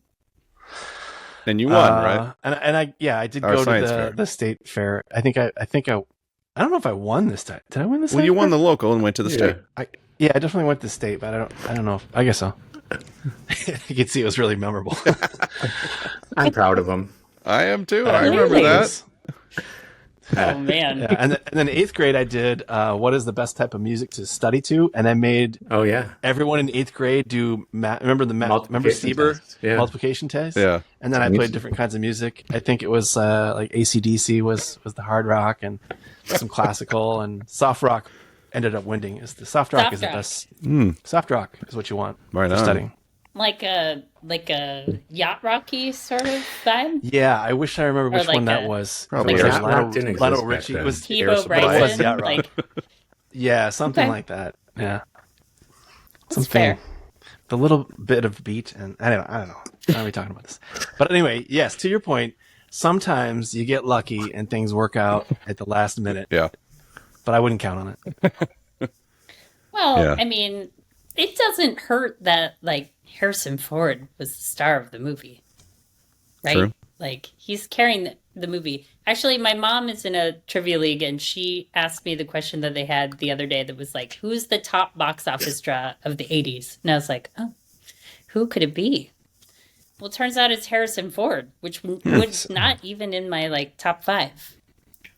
And you won, right? And I did Our go science to fair. the state fair. I don't know if I won this time. Did I win this time? Well, you won the local and went to the state. Yeah, I definitely went to state, but I don't know. I guess so. You can see it was really memorable. I'm proud of him. I am too. I Really? remember that. Oh man. Yeah, and then 8th grade, I did what is the best type of music to study to, and I made Oh yeah. everyone in 8th grade do remember Multiplication Stieber test. Yeah. multiplication test. Yeah. And then I played different kinds of music. I think it was like AC/DC was the hard rock, and some classical and soft rock ended up winning. Is the soft rock Soft is the rock. best. Soft rock is what you want Right for on. studying. Like a yacht rocky sort of vibe. Yeah, I wish I remember which like one that a- was. Probably It was Yacht Rock didn't exist Lionel back Richie. then. It was Tebow Air Supply. Bryson. Yacht Rock. Like, Yeah, something Okay. like that. Yeah, that's something. fair. The little bit of beat, and I don't know. Why are we talking about this? But anyway, yes. To your point, sometimes you get lucky and things work out at the last minute. Yeah. But I wouldn't count on it. Well, Yeah. I mean, it doesn't hurt that like Harrison Ford was the star of the movie, right? True. Like he's carrying the movie. Actually, my mom is in a trivia league, and she asked me the question that they had the other day that was like, "Who's the top box office draw of the '80s?" And I was like, "Oh, who could it be?" Well, it turns out it's Harrison Ford, which was not even in my like top 5.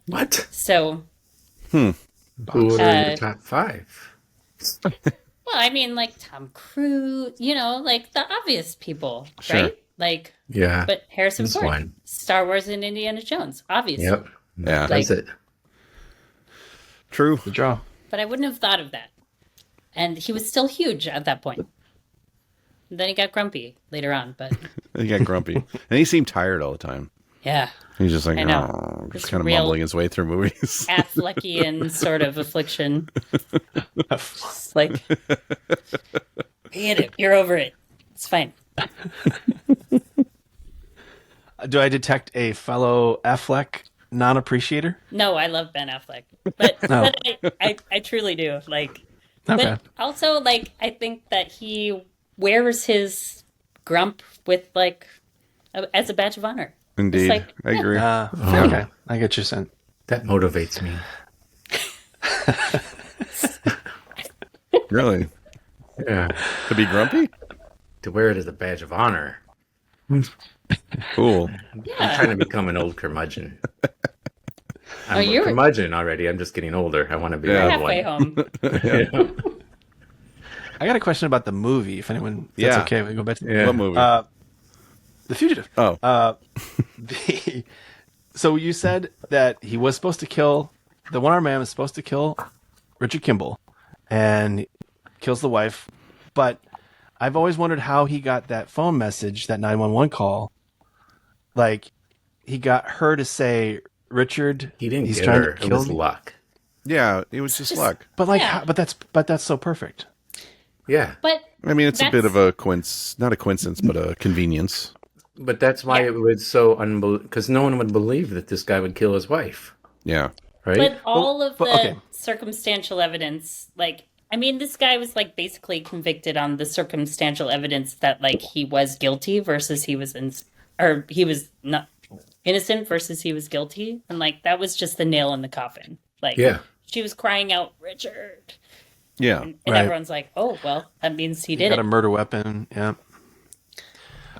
What? So, Who are in the top 5? well, I mean, like Tom Cruise, like the obvious people, Sure. right? Like, Yeah. but Harrison This Ford, one. Star Wars and Indiana Jones, obviously. Yep. Yeah. That's it. True. The draw. But I wouldn't have thought of that. And he was still huge at that point. Then he got grumpy later on, but He got grumpy. And he seemed tired all the time. yeah, He's just like, I know. oh, just This kind of real- mumbling his way through movies. Affleckian sort of affliction. Just like, hit it. You're over it. It's fine. Do I detect a fellow Affleck non-appreciator? No, I love Ben Affleck, but, No. but I truly do. Like, Okay. but also like I think that he wears his grump with like as a badge of honor. Indeed. like, I agree. Okay. I get your sense. That motivates me. Really? Yeah. To be grumpy? To wear it as a badge of honor. Cool. I'm trying to become an old curmudgeon. I'm a you're- curmudgeon already. I'm just getting older. I want to be Yeah. an old Halfway one. home. Yeah. I got a question about the movie. If anyone, if that's Yeah. okay, we can go back to Yeah. What movie? The Fugitive. Oh. So you said that he was supposed to kill the one-armed man was supposed to kill Richard Kimball, and kills the wife. But I've always wondered how he got that phone message, that 911 call. Like he got her to say, "Richard, He didn't he's get trying her. to It kill was me." luck. Yeah, it was just luck. But like, Yeah. but that's so perfect. Yeah. But I mean, it's a bit That's- of a not a coincidence, but a convenience. But that's why Yeah. it was so because no one would believe that this guy would kill his wife. Yeah. Right? But all of the okay. circumstantial evidence, like, I mean, this guy was like basically convicted on the circumstantial evidence that like he was guilty versus he was or he was not innocent versus he was guilty, and like that was just the nail in the coffin. Like, Yeah. she was crying out, "Richard," Yeah. and Right. everyone's like, "Oh, well, that means he did Got it." a murder weapon. Yeah.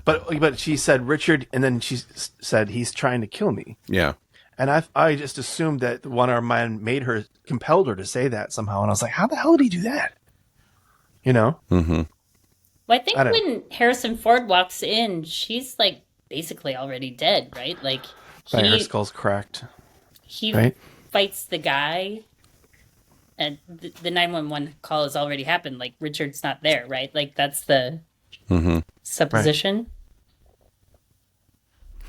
But she said Richard, and then she said he's trying to kill me. Yeah. And I just assumed that the one-armed man compelled her to say that somehow. And I was like, how the hell did he do that? You know? Mm-hmm. Well, I think I don't when Harrison Ford walks in, she's like basically already dead, right? Like Right, her he skull's cracked. he Right. fights the guy, and the 911 call has already happened. Like Richard's not there, right? Like that's the supposition.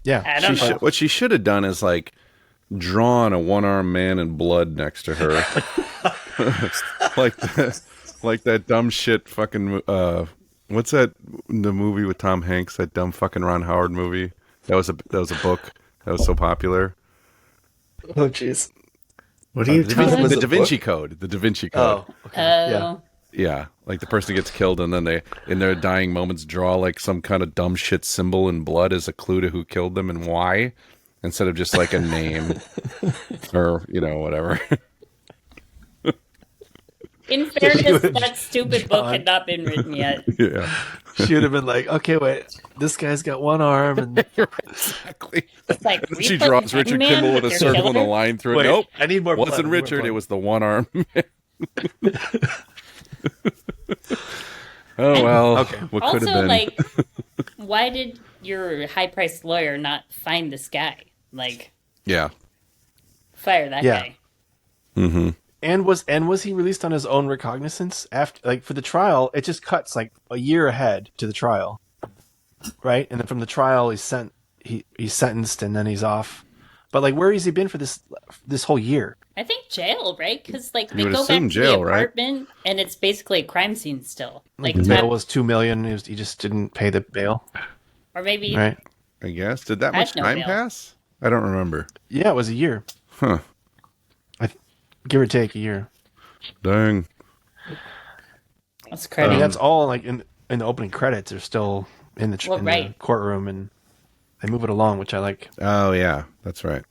Yeah. I don't know. What she should have done is like drawn a one-armed man in blood next to her, like that dumb shit. Fucking what's that? The movie with Tom Hanks? That dumb fucking Ron Howard movie. That was a book that was so popular. Oh, jeez. What are you talking about? The Da Vinci Code. The Da Vinci Code. Oh, okay. Yeah. Oh, Yeah, like the person gets killed, and then they, in their dying moments, draw like some kind of dumb shit symbol in blood as a clue to who killed them and why, instead of just like a name or whatever. in fairness, that stupid book had not been written yet. Yeah, She would have been like, okay, wait, this guy's got one arm. And exactly. It's like She we put draws Richard Hangman Kimball with a your circle and a killer? line through it. Wait, Nope, I need more blood. wasn't I need more Richard. blood. It was the one arm. Oh well. Okay. What could Also, have been? like, why did your high-priced lawyer not find this guy? Like, Yeah. fire that Yeah. guy. Mm-hmm. And was he released on his own recognizance after, like, for the trial? It just cuts like a year ahead to the trial, right? And then from the trial, he's sentenced, and then he's off. But like, where has he been for this whole year? I think jail, right? Because like they would go back assume to jail, the right? apartment, and it's basically a crime scene still. Like The bail was $2 million. He just didn't pay the bail, or maybe right? I guess. Did that Had much no time bail. pass? I don't remember. Yeah, it was a year, Huh. give or take a year. Dang. that's I credit. mean, that's all like in the opening credits. They're still in the, Well, in the right. courtroom, and they move it along, which I like. Oh, yeah. That's right.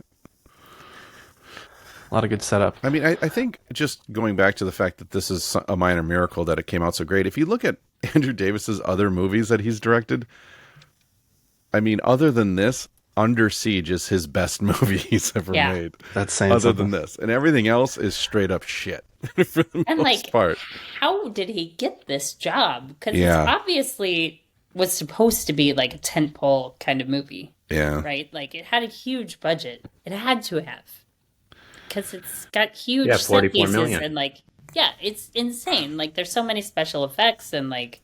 A lot of good setup. I mean, I think just going back to the fact that this is a minor miracle that it came out so great. If you look at Andrew Davis's other movies that he's directed, I mean, other than this, Under Siege is his best movie he's ever Yeah. made. That's saying Other something. than this, and everything else is straight up shit for the And most like, part. how did he get this job? Because Yeah. it obviously was supposed to be like a tentpole kind of movie, Yeah, right? Like it had a huge budget. It had to have, because it's got huge Yeah, set 44 pieces million. and like, yeah, it's insane. Like there's so many special effects and like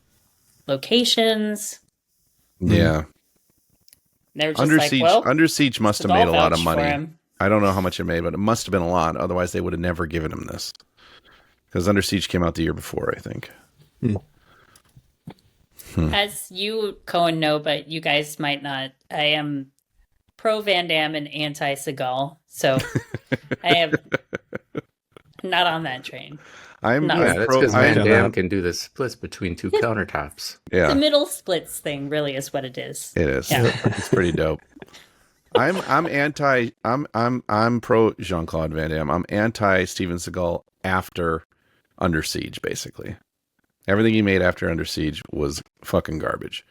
locations. yeah. They're just Under like, Siege, well, Under Siege must have Seagal made a lot of vouched for money. him. I don't know how much it made, but it must have been a lot. Otherwise, they would have never given him this. Because Under Siege came out the year before, I think. As you, Cohen, know, but you guys might not, I am pro Van Damme and anti Seagal. So I am not on that train. I'm No. Yeah, that's pro- because I- Van Damme can do the splits between two countertops. Yeah, The middle splits thing really is what it is. it is. Yeah. It's pretty dope. I'm pro Jean-Claude Van Damme. I'm anti Steven Seagal after Under Siege, basically. Everything he made after Under Siege was fucking garbage.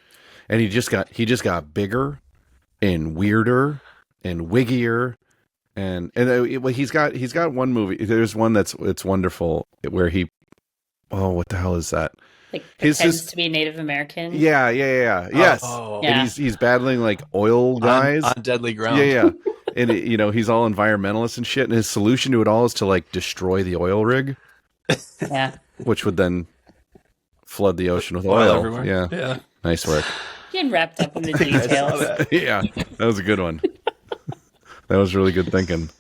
And he just got bigger and weirder and wiggier. And he's got one movie. There's one it's wonderful where he, oh, what the hell is that? Like His pretends sis- to be Native American. Yeah. Yes. Oh. Yeah. And he's battling like oil guys. on deadly ground. Yeah. And he's all environmentalist and shit. And his solution to it all is to like destroy the oil rig, Yeah. which would then flood the ocean with Oil oil. everywhere. Yeah. Yeah. Nice work. Getting wrapped up in the details. Yeah. That was a good one. That was really good thinking.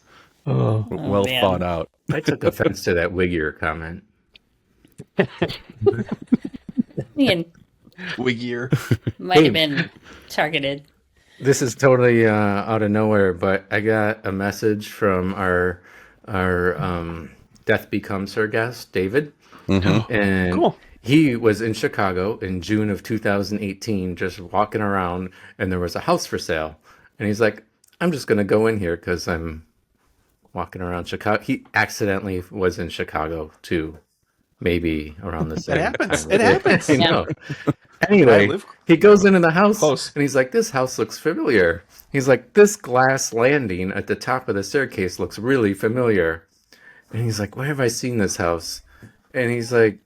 Oh. Well man. thought out. I took offense to that wiggier comment. Ian Wiggier. might have been targeted. This is totally out of nowhere, but I got a message from our Death Becomes Her guest, David. And Cool. he was in Chicago in June of 2018, just walking around, and there was a house for sale. And he's like, I'm just going to go in here because I'm walking around Chicago. He accidentally was in Chicago too, maybe around the same happens. time. It happens. I know. Anyway, I live he goes into the house close. and he's like, this house looks familiar. He's like, this glass landing at the top of the staircase looks really familiar. And he's like, where have I seen this house? And he's like,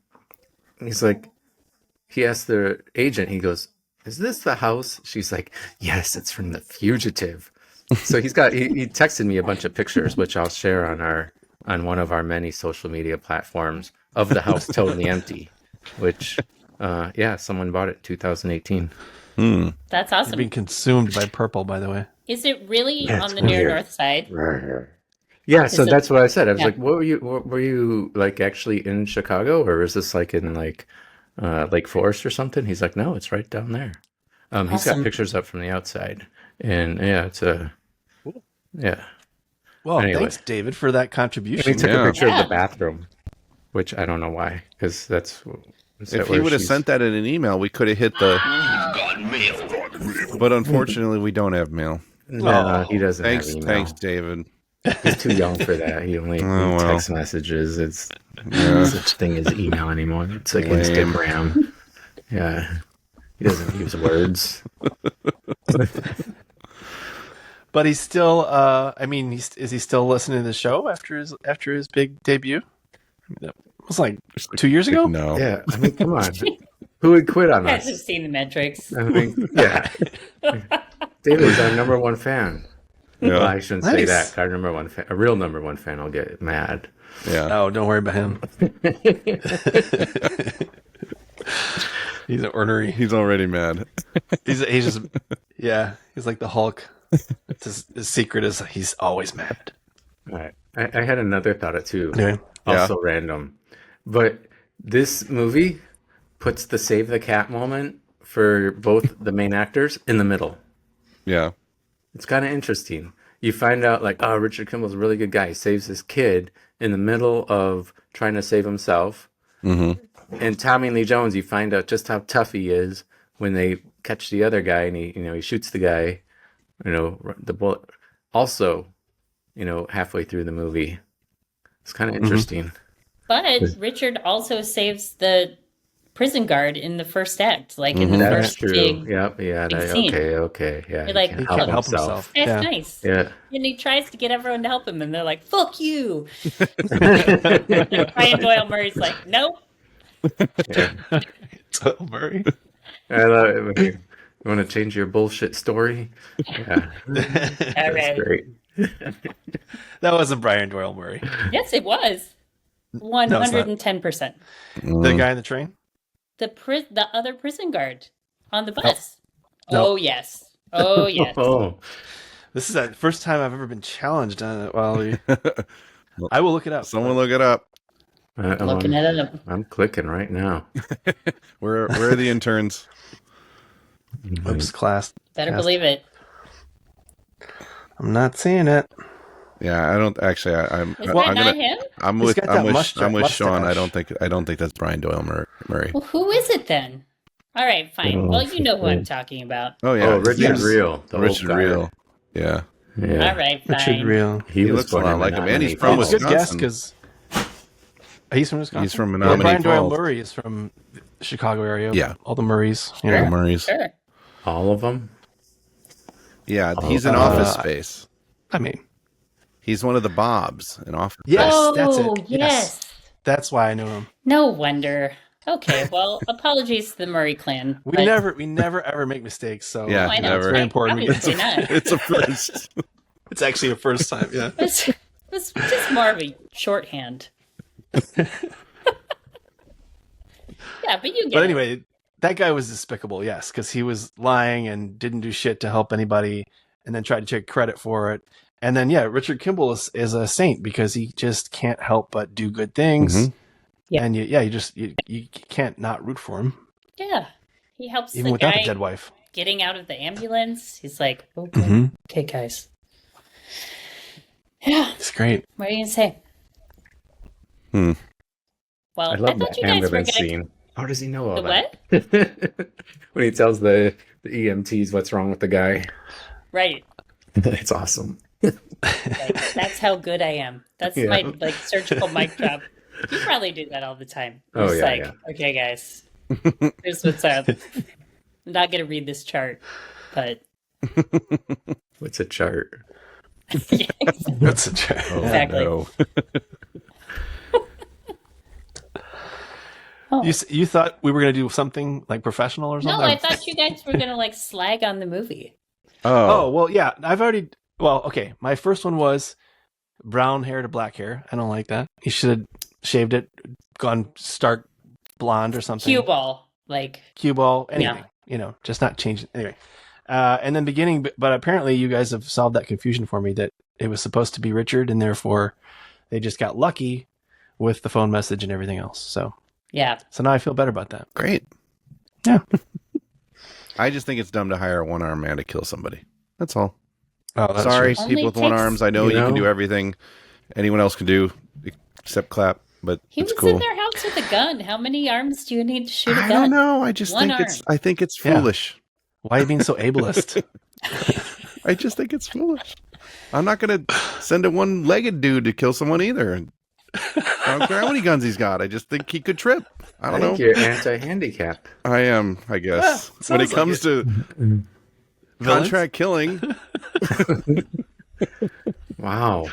he asked the agent, he goes, is this the house? She's like, yes, it's from The Fugitive. So he texted me a bunch of pictures, which I'll share on one of our many social media platforms of the house totally empty, which, someone bought it 2018. That's awesome. Being consumed by purple, by the way. Is it really Yeah, on it's the near weird. north side? Yeah, so Is it- that's what I said. I was Yeah. like, "What were you like actually in Chicago, or is this like in like Lake Forest or something?" He's like, "No, it's right down there." He's got Awesome. pictures up from the outside, and yeah, it's yeah. Well, Anyway. thanks, David, for that And he contribution. took Yeah. a picture of Yeah. the bathroom, which I don't know why, because that's. Is that If he where would have she's- sent that in an email, we could have hit the. But unfortunately, we don't have mail. No, he doesn't Thanks, have email. thanks, David. He's too young for that. He only Oh, well. text messages. It's no such thing as email anymore. It's like Lame. Instagram. Yeah, he doesn't use words. But he's still. Is he still listening to the show after his big debut? That was like 2 years ago. No. Yeah, I mean, come on. Who would quit on You guys have us? seen the metrics. I mean, yeah. David's our number one fan. Well, I shouldn't say Nice. that. Our number one fan, a real number one fan, will get mad. Yeah. Oh, don't worry about him. He's an ornery. He's already mad. He's just he's like the Hulk. His secret is he's always mad. All right. I had another thought or two. Anyway. Also random. But this movie puts the save the cat moment for both the main actors in the middle. Yeah. It's kind of interesting. You find out like, oh, Richard Kimball's a really good guy. He saves his kid in the middle of trying to save himself. Mm-hmm. And Tommy Lee Jones, you find out just how tough he is when they catch the other guy and he shoots the guy, the bullet. Also, halfway through the movie. It's kind of interesting. But Richard also saves the prison guard in the first act, like in the That's first true. big Big scene. Okay. Yeah. You're like, He can't help himself. That's Yeah. nice. Yeah. And he tries to get everyone to help him, and they're like, fuck you. And Brian Doyle Murray's like, nope. Doyle Murray. I love it. You want to change your bullshit story? Yeah. All That's right. great. That wasn't Brian Doyle Murray. Yes, it was. 110%. The guy in the train? The other prison guard on the bus. No. Oh, yes. Oh, yes. Oh, This is the first time I've ever been challenged on it. Well, I will look it up. Someone look it up. Looking at it. I'm clicking right now. Where are the interns? Oops, class. Better Cast. believe it. I'm not seeing it. Yeah, I don't actually. I'm Is that not him? I'm He's with got that I'm with Sean. I mustache. don't think that's Brian Doyle Murray. Well, who is it then? All right, fine. Well, you know who I'm talking about. Oh yeah, Oh, Richard yes. Reel. The Richard old guy. Reel. Yeah, Yeah. All right, Richard fine. Real. He looks a lot like him, and he's from It's a good guess Wisconsin. because he's from Wisconsin. He's from Yeah, Menominee Brian Doyle Falls. Murray is from the Chicago area. Yeah. All the Murrays. You The know. Murrays. Sure. All of them? Yeah, he's in Office Space. I mean, He's one of the Bobs in Office. yes, Oh, that's it. yes. That's why I knew him. No wonder. Okay, well, apologies to the Murray clan. We but- never ever make mistakes. So Yeah, I know, never. it's Very important. Obviously not. It's a first. it's actually a first time. Yeah. It's just more of a shorthand. Yeah, but you get But it. anyway, that guy was despicable. Yes, because he was lying and didn't do shit to help anybody, and then tried to take credit for it. And then Richard Kimball is a saint because he just can't help but do good things. Mhm. Yeah. And you can't not root for him, Yeah, he helps even the without guy the dead wife. getting out of the ambulance. He's like, okay, Mhm. okay, guys. Yeah, It's great. what are you gonna say? Hmm. Well, I I, love thought that you guys were ambulance gonna. scene. How does he know all The that? When he tells the EMTs what's wrong with the guy. Right. It's awesome. Like, that's how good I am. That's Yeah. my surgical mic drop. You probably do that all the time. Oh, It's yeah, like, yeah. okay, guys, here's what's up. I'm not gonna read this chart, but What's a chart? That's a joke. Oh, Exactly. no. Oh. You thought we were gonna do something like professional or No, something? I thought you guys were gonna like slag on the movie. Oh well, yeah. I've already. Well, okay. My first one was brown hair to black hair. I don't like that. He should have shaved it, gone stark blonde or something. Cue ball, like Cue ball, anything. Just not change it. Anyway. And then beginning, but apparently you guys have solved that confusion for me that it was supposed to be Richard, and therefore they just got lucky with the phone message and everything else. So yeah. now I feel better about that. Great. Yeah. I just think it's dumb to hire a one-armed man to kill somebody. That's all. Oh, that's Sorry, true. Only people with one takes- arms. I know You you can know? do everything anyone else can do except clap, but He it's was cool. in their house with a gun. How many arms do you need to shoot a I gun? don't know. I just One think it's. arm. I think it's Yeah. foolish. Why are you being so ableist? I just think it's foolish. I'm not going to send a one-legged dude to kill someone either. I don't care how many guns he's got. I just think he could trip. I don't think know. you're anti-handicap. I am, I guess. Yeah, When it sounds like comes to Villains? contract killing, Wow.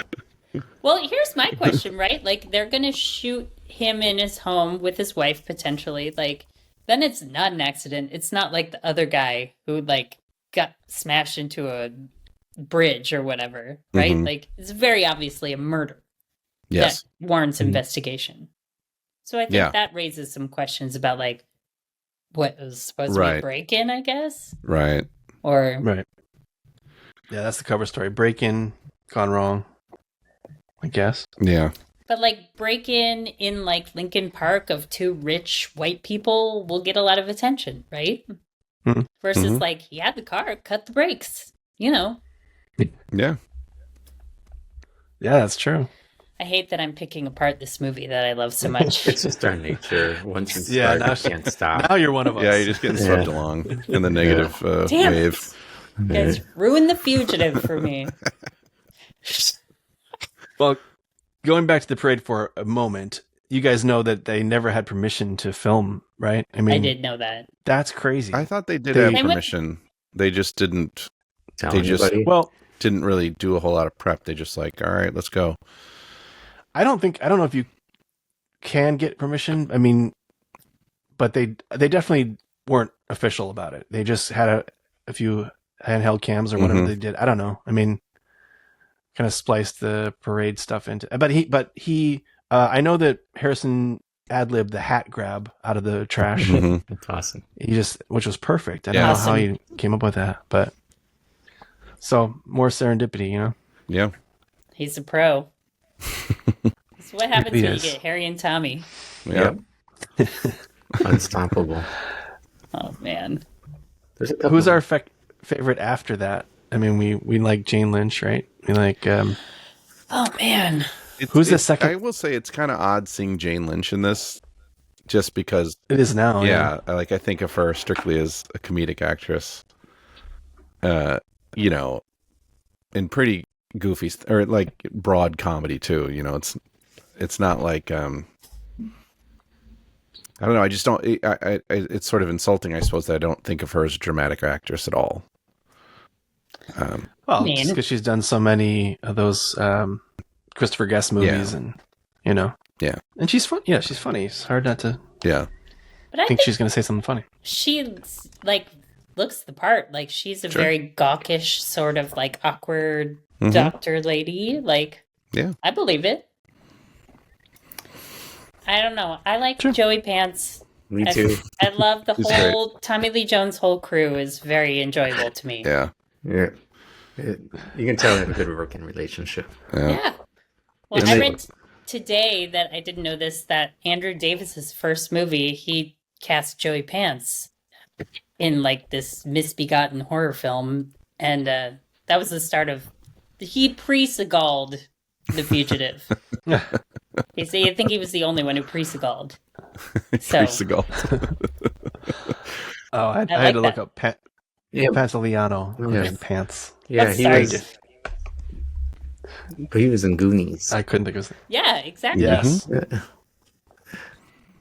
Well, here's my question, right? Like, they're gonna shoot him in his home with his wife potentially. Like, then it's not an accident. It's not like the other guy who like got smashed into a bridge or whatever, right? Mhm. Like, it's very obviously a murder Yes. that warrants investigation. So I think Yeah. that raises some questions about, like, what was supposed to be a Right. break-in, I guess? Right. Or, Right. Yeah, that's the cover story. Break-in gone wrong, I guess. Yeah. but like, break-in in, like, Lincoln Park of two rich white people will get a lot of attention, right? Mhm. Versus, Mhm. like, he had the car, cut the brakes, you know? Yeah. Yeah, that's true. I hate that I'm picking apart this movie that I love so much. It's just our nature. Once it's Yeah, started, now- you can't stop. Now you're one of us. Yeah, you're just getting swept Yeah. along in the negative Damn wave. it! You guys ruined The Fugitive for me. Well, going back to the parade for a moment, you guys know that they never had permission to film, right? I mean, I did know that. That's crazy. I thought they did They- have Same with- permission. They just didn't. Tell They just- anybody. Well, Didn't really do a whole lot of prep. They just like, all right, let's go. I don't know if you can get permission. I mean, but they definitely weren't official about it. They just had a few handheld cams or whatever Mhm. they did. I don't know. I mean, kind of spliced the parade stuff into. But he. I know that Harrison ad-libbed the hat grab out of the trash. Mhm. That's awesome. Which was perfect. I Yeah. don't know how Awesome. he came up with that, but so more serendipity, you know. Yeah. He's a pro. That's what happens He when is. you get Harry and Tommy. Yeah. Unstoppable. Oh, man. There's a couple. Who's our favorite after that? I mean, we like Jane Lynch, right? We like Oh, man. Who's the second- I will say it's kind of odd seeing Jane Lynch in this, just because. it is now. Yeah, I think of her strictly as a comedic actress. You know, in pretty goofy or like broad comedy too. You know, it's not like I don't know. I just don't. It's sort of insulting, I suppose, that I don't think of her as a dramatic actress at all. Well, Man. just because she's done so many of those Christopher Guest movies, Yeah. and you know, Yeah. and she's fun. Yeah, she's funny. It's hard not to Yeah. But I think think she's going to say something funny. she, like, looks the part. Like, she's a Sure. very gawkish, sort of, like, awkward Mhm. doctor lady. Like, Yeah. I believe it. I don't know. I like Sure. Joey Pants. Me too. I love the He's great. whole Tommy Lee Jones whole crew is very enjoyable to me. Yeah. Yeah. You can tell they have a good working relationship. Yeah. Yeah. Well, It's- I read today that I didn't know this, that Andrew Davis's first movie, he cast Joey Pants in, like, this misbegotten horror film, and that was the start of. He pre-Seagal'd The Fugitive. I think he was the only one who pre-Seagal'd. So Pretty Seagal. Oh, I like had to look that. up Yeah. Pantoliano Yeah. and Pants. Yeah, That's he sorry. was. But he was in Goonies. I couldn't think of it. yeah, exactly. Yes.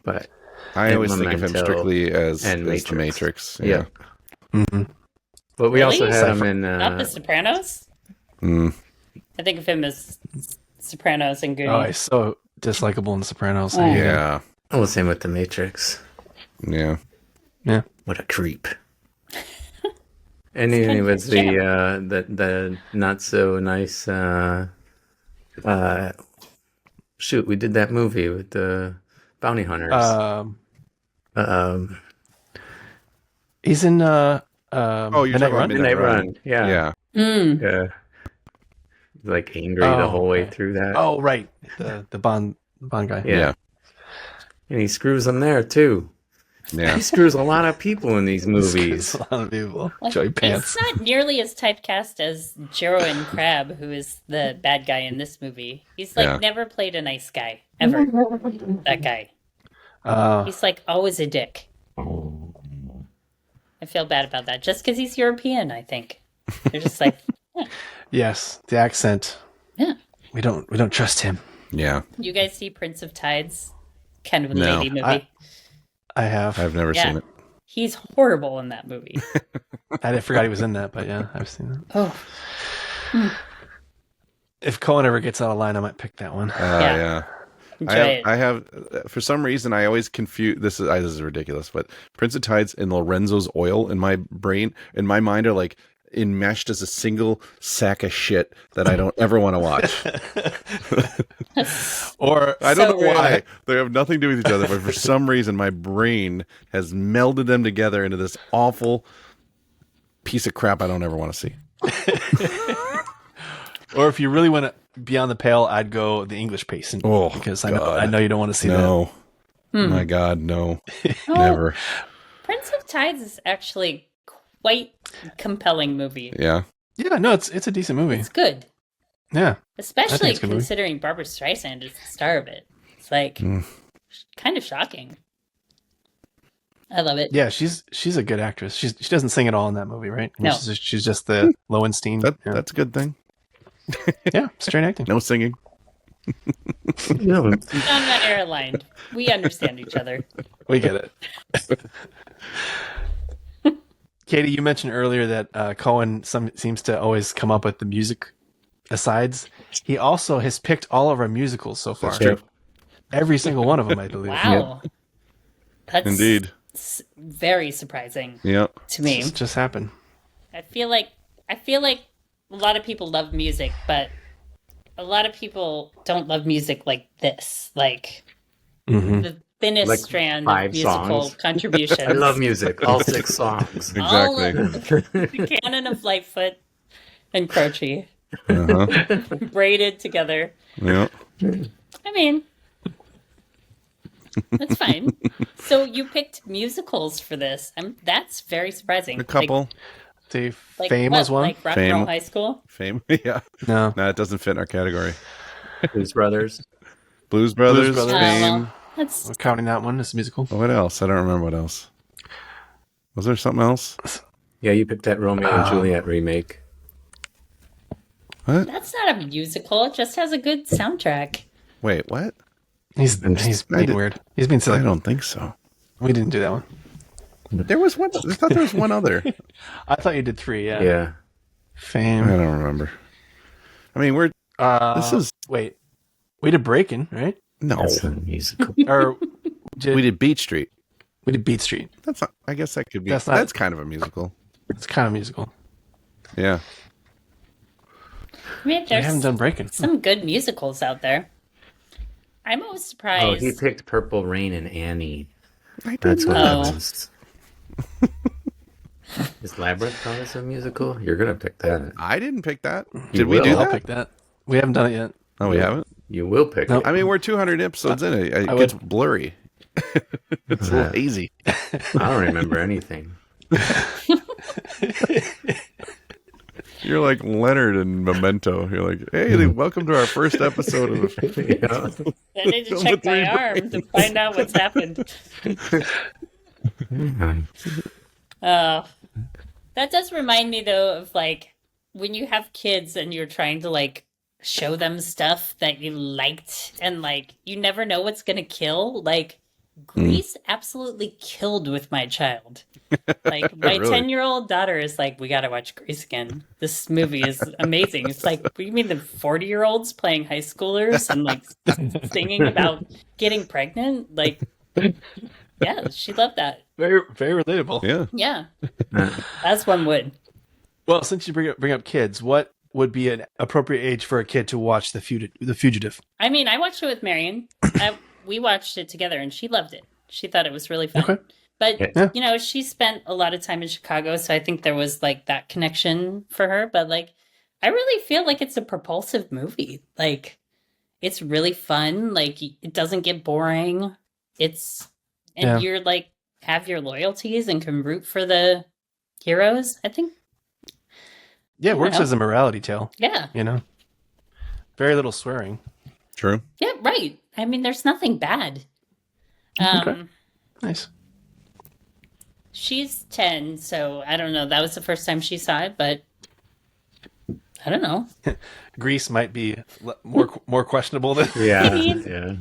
But I And always think of him Memento strictly as and the Matrix. Matrix. yeah. hmm But we Really? also had him in. Not The Sopranos. Mm. I think of him as Sopranos and Goonies. Oh, he's so dislikable in The Sopranos. Oh. Yeah. Oh, same with the Matrix. Yeah. Yeah. What a creep. And then he was the not so nice. Shoot, we did that movie with the bounty hunters. He's in Oh, you're Midnight talking about Run? Midnight Run. Yeah. Yeah. Mm. Yeah. Like angry the Oh, whole way okay. through that. Oh, right. The Bond guy. Yeah. Yeah. And he screws them there too. Yeah. He screws a lot of people in these movies. A lot of people. Like, Joey Pants. He's not nearly as typecast as Jerwin Crab, who is the bad guy in this movie. He's like Yeah. never played a nice guy ever. That guy. He's like always a dick. I feel bad about that. Just because he's European, I think. They're just like, Yes, the accent. yeah. We don't trust him. Yeah. You guys see Prince of Tides? Kind of a No. lady movie. I have. I've never Yeah. seen it. He's horrible in that movie. I forgot he was in that, but yeah, I've seen that. Oh, If Cohen ever gets out of line, I might pick that one. Yeah. enjoy it. I have for some reason I always confuse this is ridiculous, but Prince of Tides and Lorenzo's Oil in my brain in my mind are like enmeshed as a single sack of shit that I don't ever want to watch. Or I don't know why. They have nothing to do with each other, but for some reason my brain has melded them together into this awful piece of crap I don't ever want to see. Or if you really want to beyond the pale, I'd go the English Patient. Oh, because God. I know you don't want to see No. My God, no. Oh, Never. Prince of Tides is actually quite compelling movie. Yeah. that. Yeah, no, it's a decent movie. It's good. Yeah. Especially it's a good movie. considering Barbara Streisand is the star of it. It's like kind of shocking. I love it. Yeah, she's a good actress. She doesn't sing at all in that movie, right? No. She's just the Lowenstein. That's a good thing. Yeah, straight acting. No singing. No, John and I are aligned. We understand each other. We get it. Katie, you mentioned earlier that Cohen seems to always come up with the music asides. He also has picked all of our musicals so far. That's true. Every single one of them, I believe. Wow. That's Indeed. very surprising Yeah. to me. It just happened. I feel like a lot of people love music, but a lot of people don't love music like this. Like the thinnest Like strand 5 of musical songs. contributions. I love music. All 6 songs. All Exactly. of the canon of Lightfoot and Croce Uh-huh. braided together. Yeah. I mean, that's fine. So you picked musicals for this. That's very surprising. A couple. See, Like Fame what, was one. Like Rock and Roll Fame. High School. Fame. Yeah. No. No, it doesn't fit in our category. Blues Brothers. Blues Brothers, Brothers. Fame. Well, that's We're counting that one as a musical. What else? I don't remember what else. Was there something else? Yeah, you picked that Romeo and Juliet remake. What? that's not a musical. It just has a good soundtrack. Wait, what? He's being weird. He's being silly. I don't think so. We didn't do that one. There was one. I thought there was one other. I thought you did 3. Yeah. Yeah. I Fame. don't remember. I mean, we're. This is Wait. We did Breakin', right? no. That's a musical. Or We did Beach Street. we did Beat Street. That's not. I guess that could be. That's not- That's kind of a musical. It's kind of musical. Yeah. I mean, We haven't there's done Breakin'. some good musicals out there. I'm always Oh, surprised. he picked Purple Rain and Annie. I did That's what not. that was. Is Labyrinth count as a musical? You're gonna pick that. I didn't pick that. You Did we will. do I'll that? pick that. We haven't done it yet. Oh, we haven't. You will pick Nope. it. I mean, we're 200 episodes in. It I gets would- blurry. It's a little hazy. I don't remember anything. You're like Leonard in Memento. You're like, hey, welcome to our first episode of. I need to check my arm to find out what's happened. That does remind me though of like when you have kids and you're trying to like show them stuff that you liked and like you never know what's gonna kill. Like Grease absolutely killed with my child. Like my Really? 10-year-old daughter is like, we gotta watch Grease again. This movie is amazing. It's like, what do you mean the 40-year-olds playing high schoolers and like singing about getting pregnant? Like, yeah, she loved that. Very, very relatable. Yeah. Yeah, as one would. Well, since you bring up kids, what would be an appropriate age for a kid to watch The Fugitive? I mean, I watched it with Marion. We watched it together, and she loved it. She thought it was really fun. Okay. But Yeah. you know, she spent a lot of time in Chicago, so I think there was like that connection for her. But like, I really feel like it's a propulsive movie. Like, it's really fun. Like, it doesn't get boring. Yeah. You're like have your loyalties and can root for the heroes. I think. Yeah, it works know. as a morality tale. Yeah. You know, very little swearing. True. Yeah. Right. I mean, there's nothing bad. Okay. Nice. She's 10, so I don't know. That was the first time she saw it, but I don't know. Grease might be more questionable than. Yeah, I mean- yeah.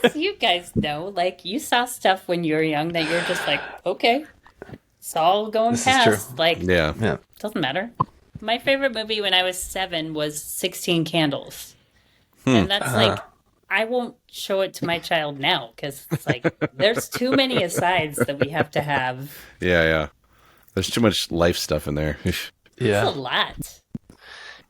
As you guys know, like you saw stuff when you were young that you're just like, okay, it's all going This is past. true. Like, Yeah. Yeah. doesn't matter. My favorite movie when I was 7 was 16 Candles. And that's like, I won't show it to my child now because it's like, there's too many asides that we have to have. Yeah. There's too much life stuff in there. It's a lot.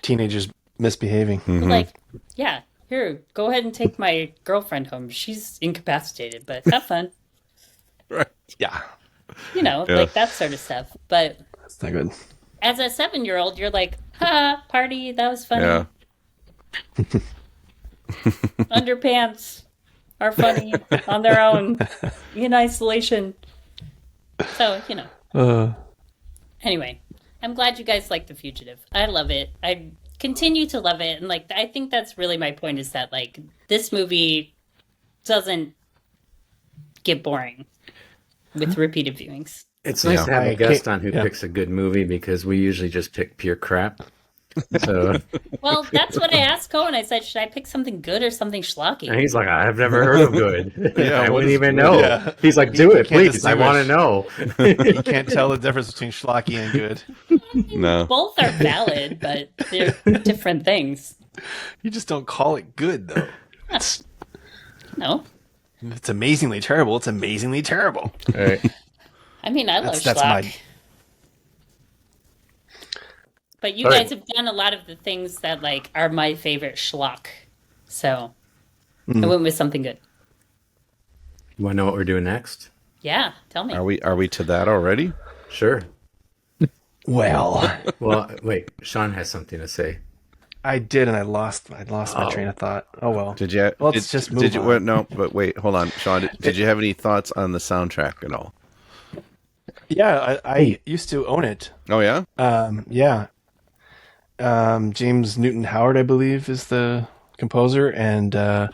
Teenagers misbehaving. Like, yeah, here, go ahead and take my girlfriend home. She's incapacitated, but have fun. Right. Yeah. You know, like that sort of stuff. But That's not good. as a 7-year-old, you're like, ha, party, that was funny. Yeah. Underpants are funny on their own in isolation. So, you know. Anyway, I'm glad you guys like The Fugitive. I love it. I continue to love it. And, like, I think that's really my point is that, like, this movie doesn't get boring with repeated viewings. It's nice to have a guest on who picks a good movie because we usually just pick pure crap. So Well, that's what I asked Cohen. I said, should I pick something good or something schlocky? and he's like, I've never heard of good. Yeah, I what wouldn't is even good? know. Yeah. He's like, do it, can't please. I want to know. You can't tell the difference between schlocky and good. No. Both are valid, but they're different things. You just don't call it good, though. It's, No? if it's amazingly terrible. It's amazingly terrible. All right. I mean, I love That's schlock. my. But you All guys right. have done a lot of the things that, like, are my favorite schlock. So, I went with something good. You want to know what we're doing next? Yeah, tell me. Are we to that already? Sure. Well, Well, wait. Sean has something to say. I did, and I lost my train of thought. Oh well. Did you? Let's just move Did you? on. Wait, no, but wait, hold on, Sean. Did you have any thoughts on the soundtrack at all? Yeah, I used to own it. Oh yeah. Yeah. James Newton Howard, I believe, is the composer, and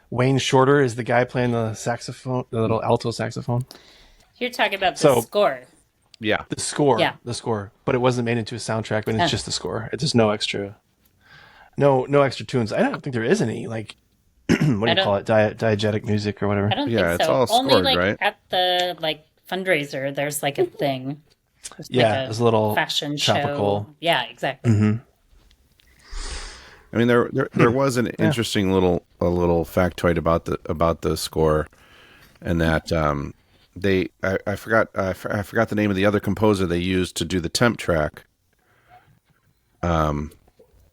Wayne Shorter is the guy playing the saxophone, the little alto saxophone. You're talking about the So- score. Yeah. The score, Yeah. the score, but it wasn't made into a soundtrack. But it's just the score. It's just no extra tunes. I don't think there is any like what do you don't- call it, diegetic music or whatever. I don't Yeah, think it's so. all Only scored, like right? at the like fundraiser, there's like a thing. There's Yeah, like there's a little fashion tropical. show. Yeah, exactly. I mean, there was an interesting little factoid about the score, and that I forgot the name of the other composer they used to do the temp track. And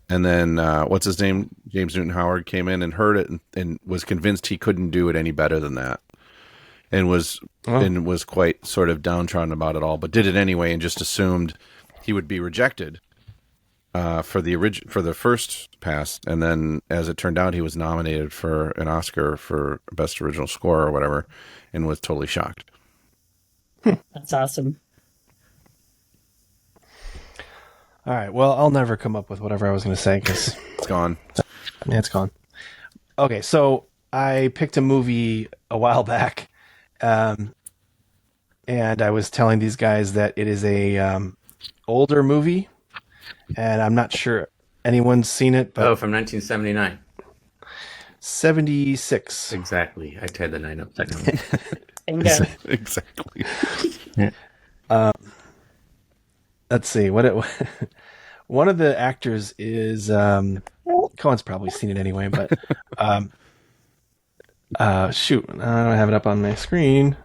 then what's his name? James Newton Howard came in and heard it and was convinced he couldn't do it any better than that, and was quite sort of downtrodden about it all, but did it anyway and just assumed he would be rejected for the first pass, and then as it turned out, he was nominated for an Oscar for Best Original Score or whatever, and was totally shocked. That's awesome. All right. Well, I'll never come up with whatever I was going to say because It's gone. yeah, it's gone. Okay, so I picked a movie a while back, and I was telling these guys that it is a older movie, and I'm not sure anyone's seen it, but Oh, from 1979. 76. Exactly. I tied the 9 upside down. Bingo. Exactly. Let's see one of the actors is Cohen's probably seen it anyway, but shoot, I don't have it up on my screen.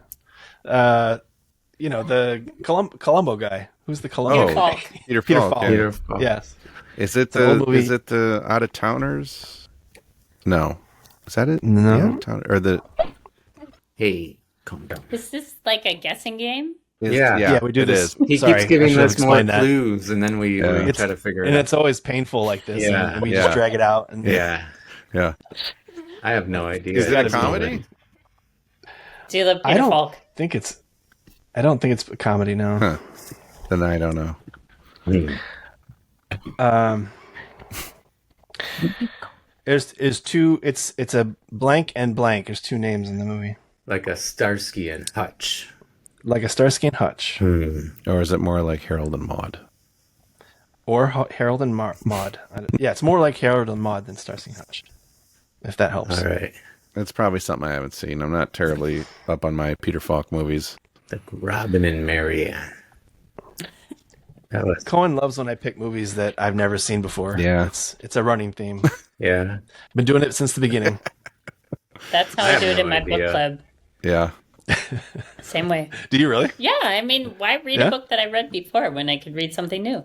The Columbo guy. Who's the Columbo Oh, guy? Falk. Peter Peter Falk. Falk. Yeah. Peter Falk. Yes. Is it an old movie. the Out of Towners? No. Is that it? No. The Out of Town- or the Hey, calm down. Is this like a guessing game? Yeah. We do it this. is. He Sorry, keeps I giving should have us more explained that. clues, and then we try to figure it And out. it's always painful like this. Yeah, and we yeah. just drag it out. And Yeah. Yeah. I have no idea. Is that a gotta be comedy? Do you love I Peter don't Falk? think it's. I don't think it's a comedy. No. Huh. Then I don't know. There's two. It's a blank and blank. There's two names in the movie. Like a Starsky and Hutch. Like a Starsky and Hutch, Or is it more like Harold and Maude? or Harold and Maude. Yeah, it's more like Harold and Maude than Starsky and Hutch. If that helps. All right. It's probably something I haven't seen. I'm not terribly up on my Peter Falk movies. Like Robin and Marianne. That was, Cohen loves when I pick movies that I've never seen before. Yeah. It's a running theme. yeah. Been doing it since the beginning. That's how I I have do it no in my idea. book club. Yeah. Same way. Do you really? Yeah, I mean, why read Yeah? a book that I read before when I could read something new?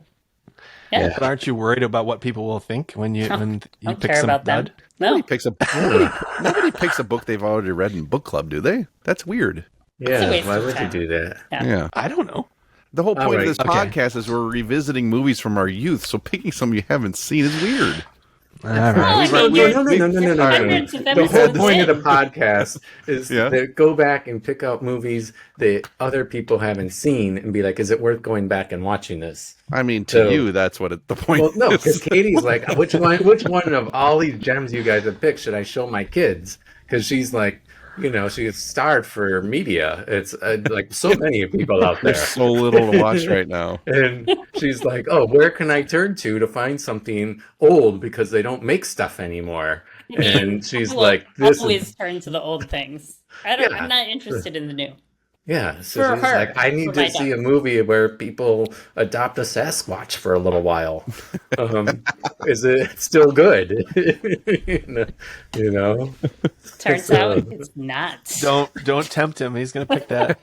Yeah, But aren't you worried about what people will think when you don't pick care some about them. dud? No, Nobody picks a book they've already read in book club, do they? That's weird. a Yeah, waste why of would you time. do that? Yeah. I don't know. The whole point of right. this Okay. podcast is we're revisiting movies from our youth, so picking some you haven't seen is weird. All right. I mean, you're- No. hundreds of The whole episodes point of the in. podcast is Yeah. to go back and pick out movies that other people haven't seen and be like, is it worth going back and watching this? I mean, to So- you, that's what the point Well, no, is. because Katie's like, which one of all these gems you guys have picked should I show my kids? Because she's like, she's starved for media. It's like so many people out there. There's so little to watch right now. And she's like, oh, where can I turn to find something old because they don't make stuff anymore? And she's I will like, this always is, turn to the old things. I'm Yeah. not interested in the new. yeah. So For she's her, like, I need for to my see dog. a movie where people adopt a Sasquatch for a little while. Is it still good? you know? Turns So- out it's not. Don't tempt him. He's going to pick that.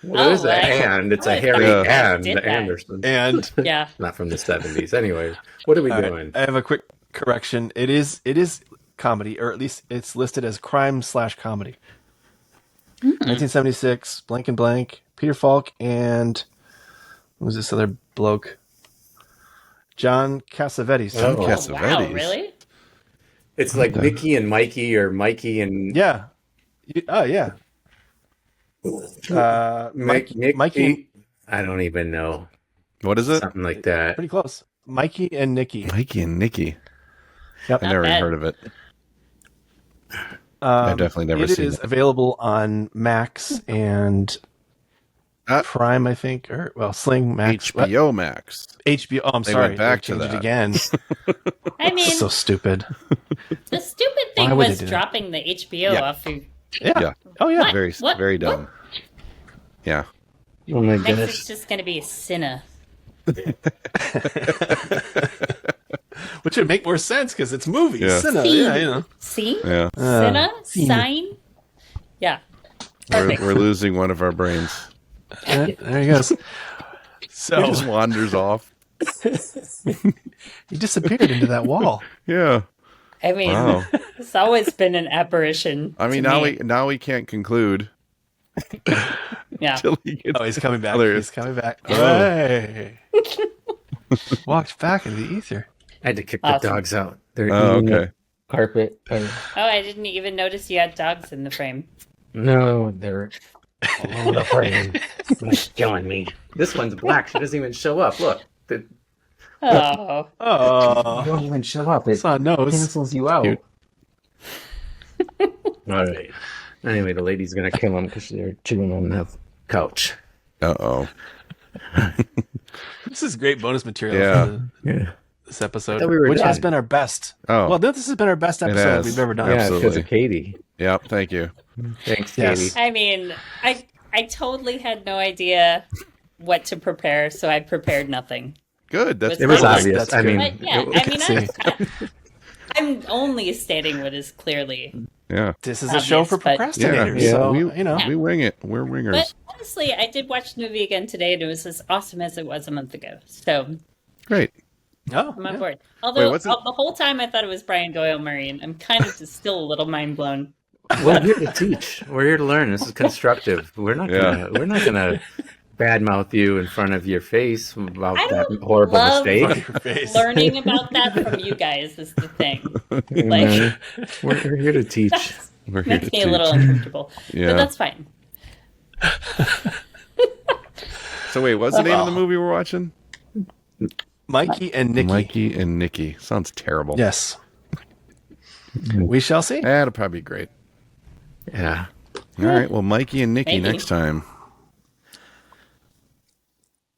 Well, it is Oh, a I- hand. It's a I hairy thought you guys hand. did that. Anderson. And Yeah. Not from the 70s. Anyway, what are we doing? I have a quick correction. It is comedy, or at least it's listed as crime/comedy. 1976, blank and blank. Peter Falk and who was this other bloke? John Cassavetes. John Oh. Oh, Cassavetes. wow, really? It's like Mickey and Mikey or Mikey and Yeah. Oh yeah. Mikey, I don't even know. What is it? Something like that. pretty close. Mikey and Nikki. Mikey and Nikki. Yep. I never even bad. heard of it. I've definitely never It seen is it. available on Max and Prime, I think, or Sling Max. What? HBO Max. HBO. Oh, I'm They sorry. went back They to changed that. it again. I mean, So stupid. the stupid Why thing would they was do that? dropping the HBO Yeah. off of Yeah. Yeah. Oh yeah. What? Very, What? very dumb. Yeah. Oh my Next it's just going to be a Cinna. Which would make more sense because it's movies. Yeah. Cinema, See? yeah, you know. See? Yeah. Cinna? Cinna. Sign? Yeah. Perfect. We're losing one of our brains. There he goes. He So just wanders off. he disappeared into that wall. Yeah. I mean, Wow. it's always been an apparition. I mean, to now we can't conclude Yeah. till he gets. Oh, he's coming back. Oh, there he He's is. coming back. Oh. Hey. Walked back into the ether. I had to kick Awesome. the dogs out. They're Oh, eating okay. the carpet. Oh, I didn't even notice you had dogs in the frame. No, they're all over the frame. It's killing me. This one's black. She doesn't even show up. Look. They Oh. Oh, don't even show up. It it's on nose. cancels you out. Cute. All right. Anyway, the lady's going to kill them because they're chewing on the couch. Uh-oh. This is great bonus material Yeah. for Yeah. this episode, thought we were which has done. been our best. Oh. Well, this has been our best episode has. we've ever done. Yeah, Absolutely. because of Katie. Yep. Thank you. Thanks, Yes. Katie. I mean, I totally had no idea what to prepare, so I prepared nothing. Good. That's It was perfect. obvious. That's I good. mean, But yeah, it- I mean, I'm only stating what is clearly. Yeah. This is a show for Obvious, but- procrastinators. Yeah. So, we, you know. we wing it. We're wingers. But honestly, I did watch the movie again today, and it was as awesome as it was a month ago. So Great. Oh, I'm on yeah. board. Although what's it- the whole time I thought it was Brian Doyle Murray, and I'm kind of just still a little mind blown. We're here to teach. We're here to learn. This is constructive. We're not gonna badmouth you in front of your face about I that don't horrible love- mistake. Your face. Learning about that from you guys is the thing. Mhm. Like, We're here to teach. We're here makes to me a little teach. uncomfortable. Yeah. But that's fine. So wait, what's the name of the movie we're watching? Mikey and Nikki. Mikey and Nikki. Sounds terrible. Yes. We shall see. That'll probably be great. Yeah. All right. Well, Mikey and Nikki Maybe. next time.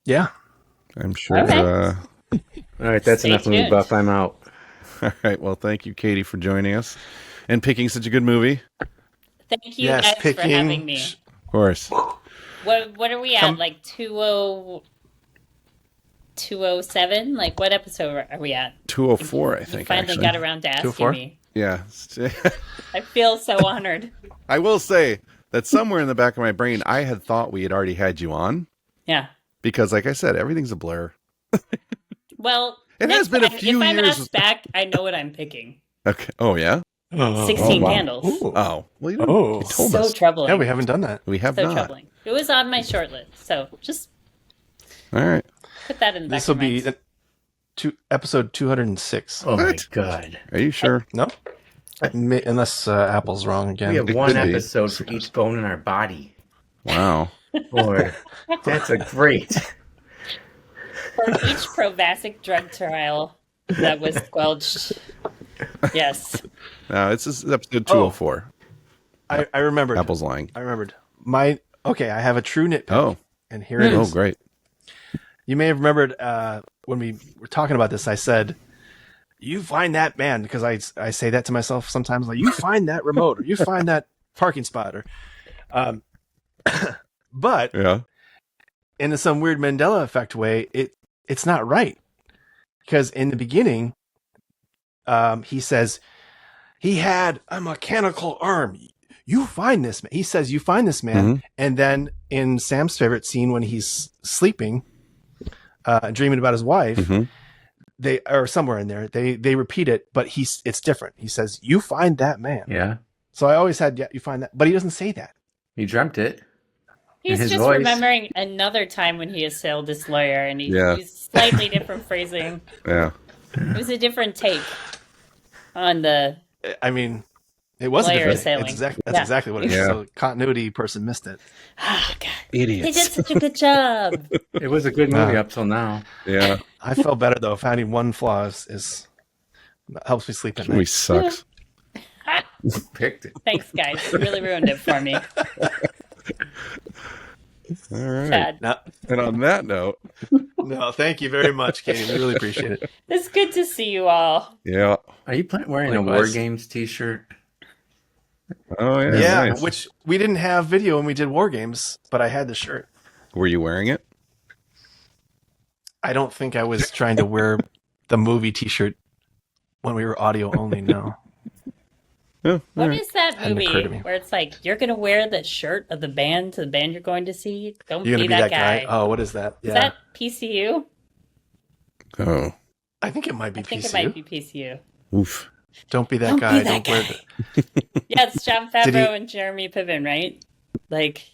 Yeah. I'm sure. Okay. All right. That's Stay enough of me, tuned. Buff. I'm out. All right. Well, thank you, Katie, for joining us and picking such a good movie. Thank you Yes, guys picking. for having me. Of course. What are we at? Like 207? Like what episode are we at? 204, I You think. finally Actually. got around to asking 204? me. Yeah. I feel so honored. I will say that somewhere in the back of my brain, I had thought we had already had you on. Yeah. Because, like I said, everything's a blur. Well, it has been a few if I'm years. asked back, I know what I'm picking. Okay. Oh, yeah? 16 wow. Candles. Ooh. Oh. Well, you told So us. troubling. Yeah, we haven't done that. We have so not. troubling. It was on my short list, so just All right. put that in the back This will of your be mind. episode 206. Oh my What? god. Are you sure? No? Unless Apple's wrong again. We have It one could be. episode for each bone in our body. Wow. Boy, that's a great. For each Provasic drug trial that was squelched. Yes. No, this is episode 204. I remembered. Apple's lying. I remembered. Okay, I have a true nitpick. Oh. And here it Oh, is. great. You may have remembered when we were talking about this, I said, you find that man, because I say that to myself sometimes, like, you find that remote, or you find that parking spot, or but Yeah. in some weird Mandela effect way, it's not right. Because in the beginning, he says he had a mechanical arm. You find this man. He says, you find this man. Mm-hmm. And then in Sam's favorite scene, when he's sleeping, dreaming about his wife, Mm-hmm. they are somewhere in there. They repeat it, but it's different. He says, you find that man. Yeah. So I always had, yeah, you find that, but he doesn't say that. He dreamt it. He's his just voice. remembering another time when he assailed this lawyer, and he Yeah. used slightly different phrasing. Yeah. It was a different take on the. I mean, it was a Lawyer different. assailing. That's Yeah. exactly what it is. Yeah. So continuity person missed it. Oh God, Idiots. they did such a good job. It was a good movie up till now. Yeah. I felt better though. Finding one flaw is helps me sleep at Movie night. sucks. Picked it. Thanks, guys. You really ruined it for me. All right. Sad. No, And on that note, no, thank you very much, Katie. We really appreciate it. It's good to see you all. yeah. Are you wearing a War Likewise. Games t-shirt? Oh, yeah. Yeah, Nice. which we didn't have video when we did War Games, but I had the shirt. Were you wearing it? I don't think I was trying to wear the movie T-shirt when we were audio only. No. Yeah. What is that Hadn't movie occurred to me. where it's like you're gonna wear the shirt of the band to the band you're going to see? Don't You're be gonna be that that guy. guy. Oh, what is that? Is Yeah, that PCU? Oh. I think it might be I think PCU. it might be PCU. Oof. Don't be that Don't guy. be that Don't wear guy. the. Yeah, it's John Did he- Favreau and Jeremy Piven, right? Like,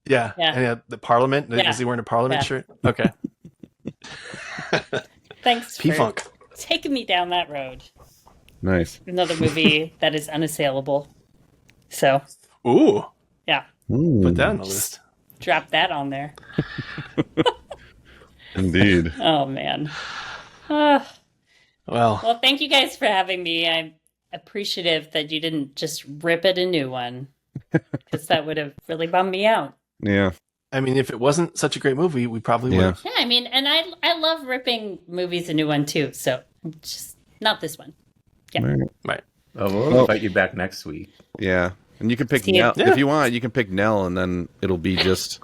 Yeah. Yeah. And the Parliament. Yeah. Is he wearing a Parliament Yeah. shirt? Okay. thanks for P-Funk. taking me down that road. Nice. Another movie that is unassailable. So, Ooh. yeah, Put that on the list. drop that on there. Indeed. Oh, man. Ah. Well, Well, thank you guys for having me. I'm appreciative that you didn't just rip it a new one, because that would have really bummed me out. Yeah. I mean, if it wasn't such a great movie, we probably would Yeah. have. Yeah, I mean, and I love ripping movies a new one too. So just not this one. Yeah. All right. Right. Oh, we'll Well- invite you back next week. Yeah. And you can pick See you- Nell. Yeah. If you want, you can pick Nell, and then it'll be just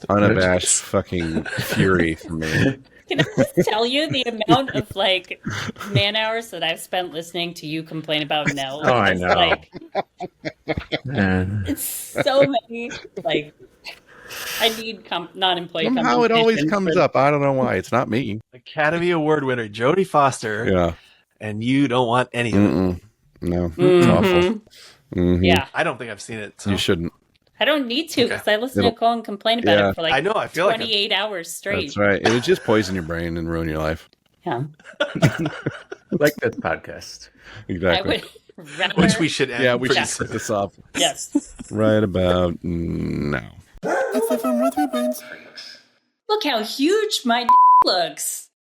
unabashed fucking fury for me. Can I just tell you the amount of like man hours that I've spent listening to you complain about Nell? Oh, I It's know. Like, And it's so many. Like, I need non-employee. Somehow it always compensation comes for- up. I don't know why. It's not me. Academy Award winner Jodie Foster, Yeah. and you don't want any of it. Mm-mm. No. It's awful. Mhm. Yeah, I don't think I've seen it. So. You shouldn't. I don't need to because I listen to It'll- Colin complain about Yeah. it for like I know. I feel like 28 hours straight. That's right. It would just poison your brain and ruin your life. Yeah, like this podcast. I Exactly. would rather. which we should end. Yeah, we should Yeah. set this up Yes. right about now. It's FM with 3 brains. Look how huge my looks.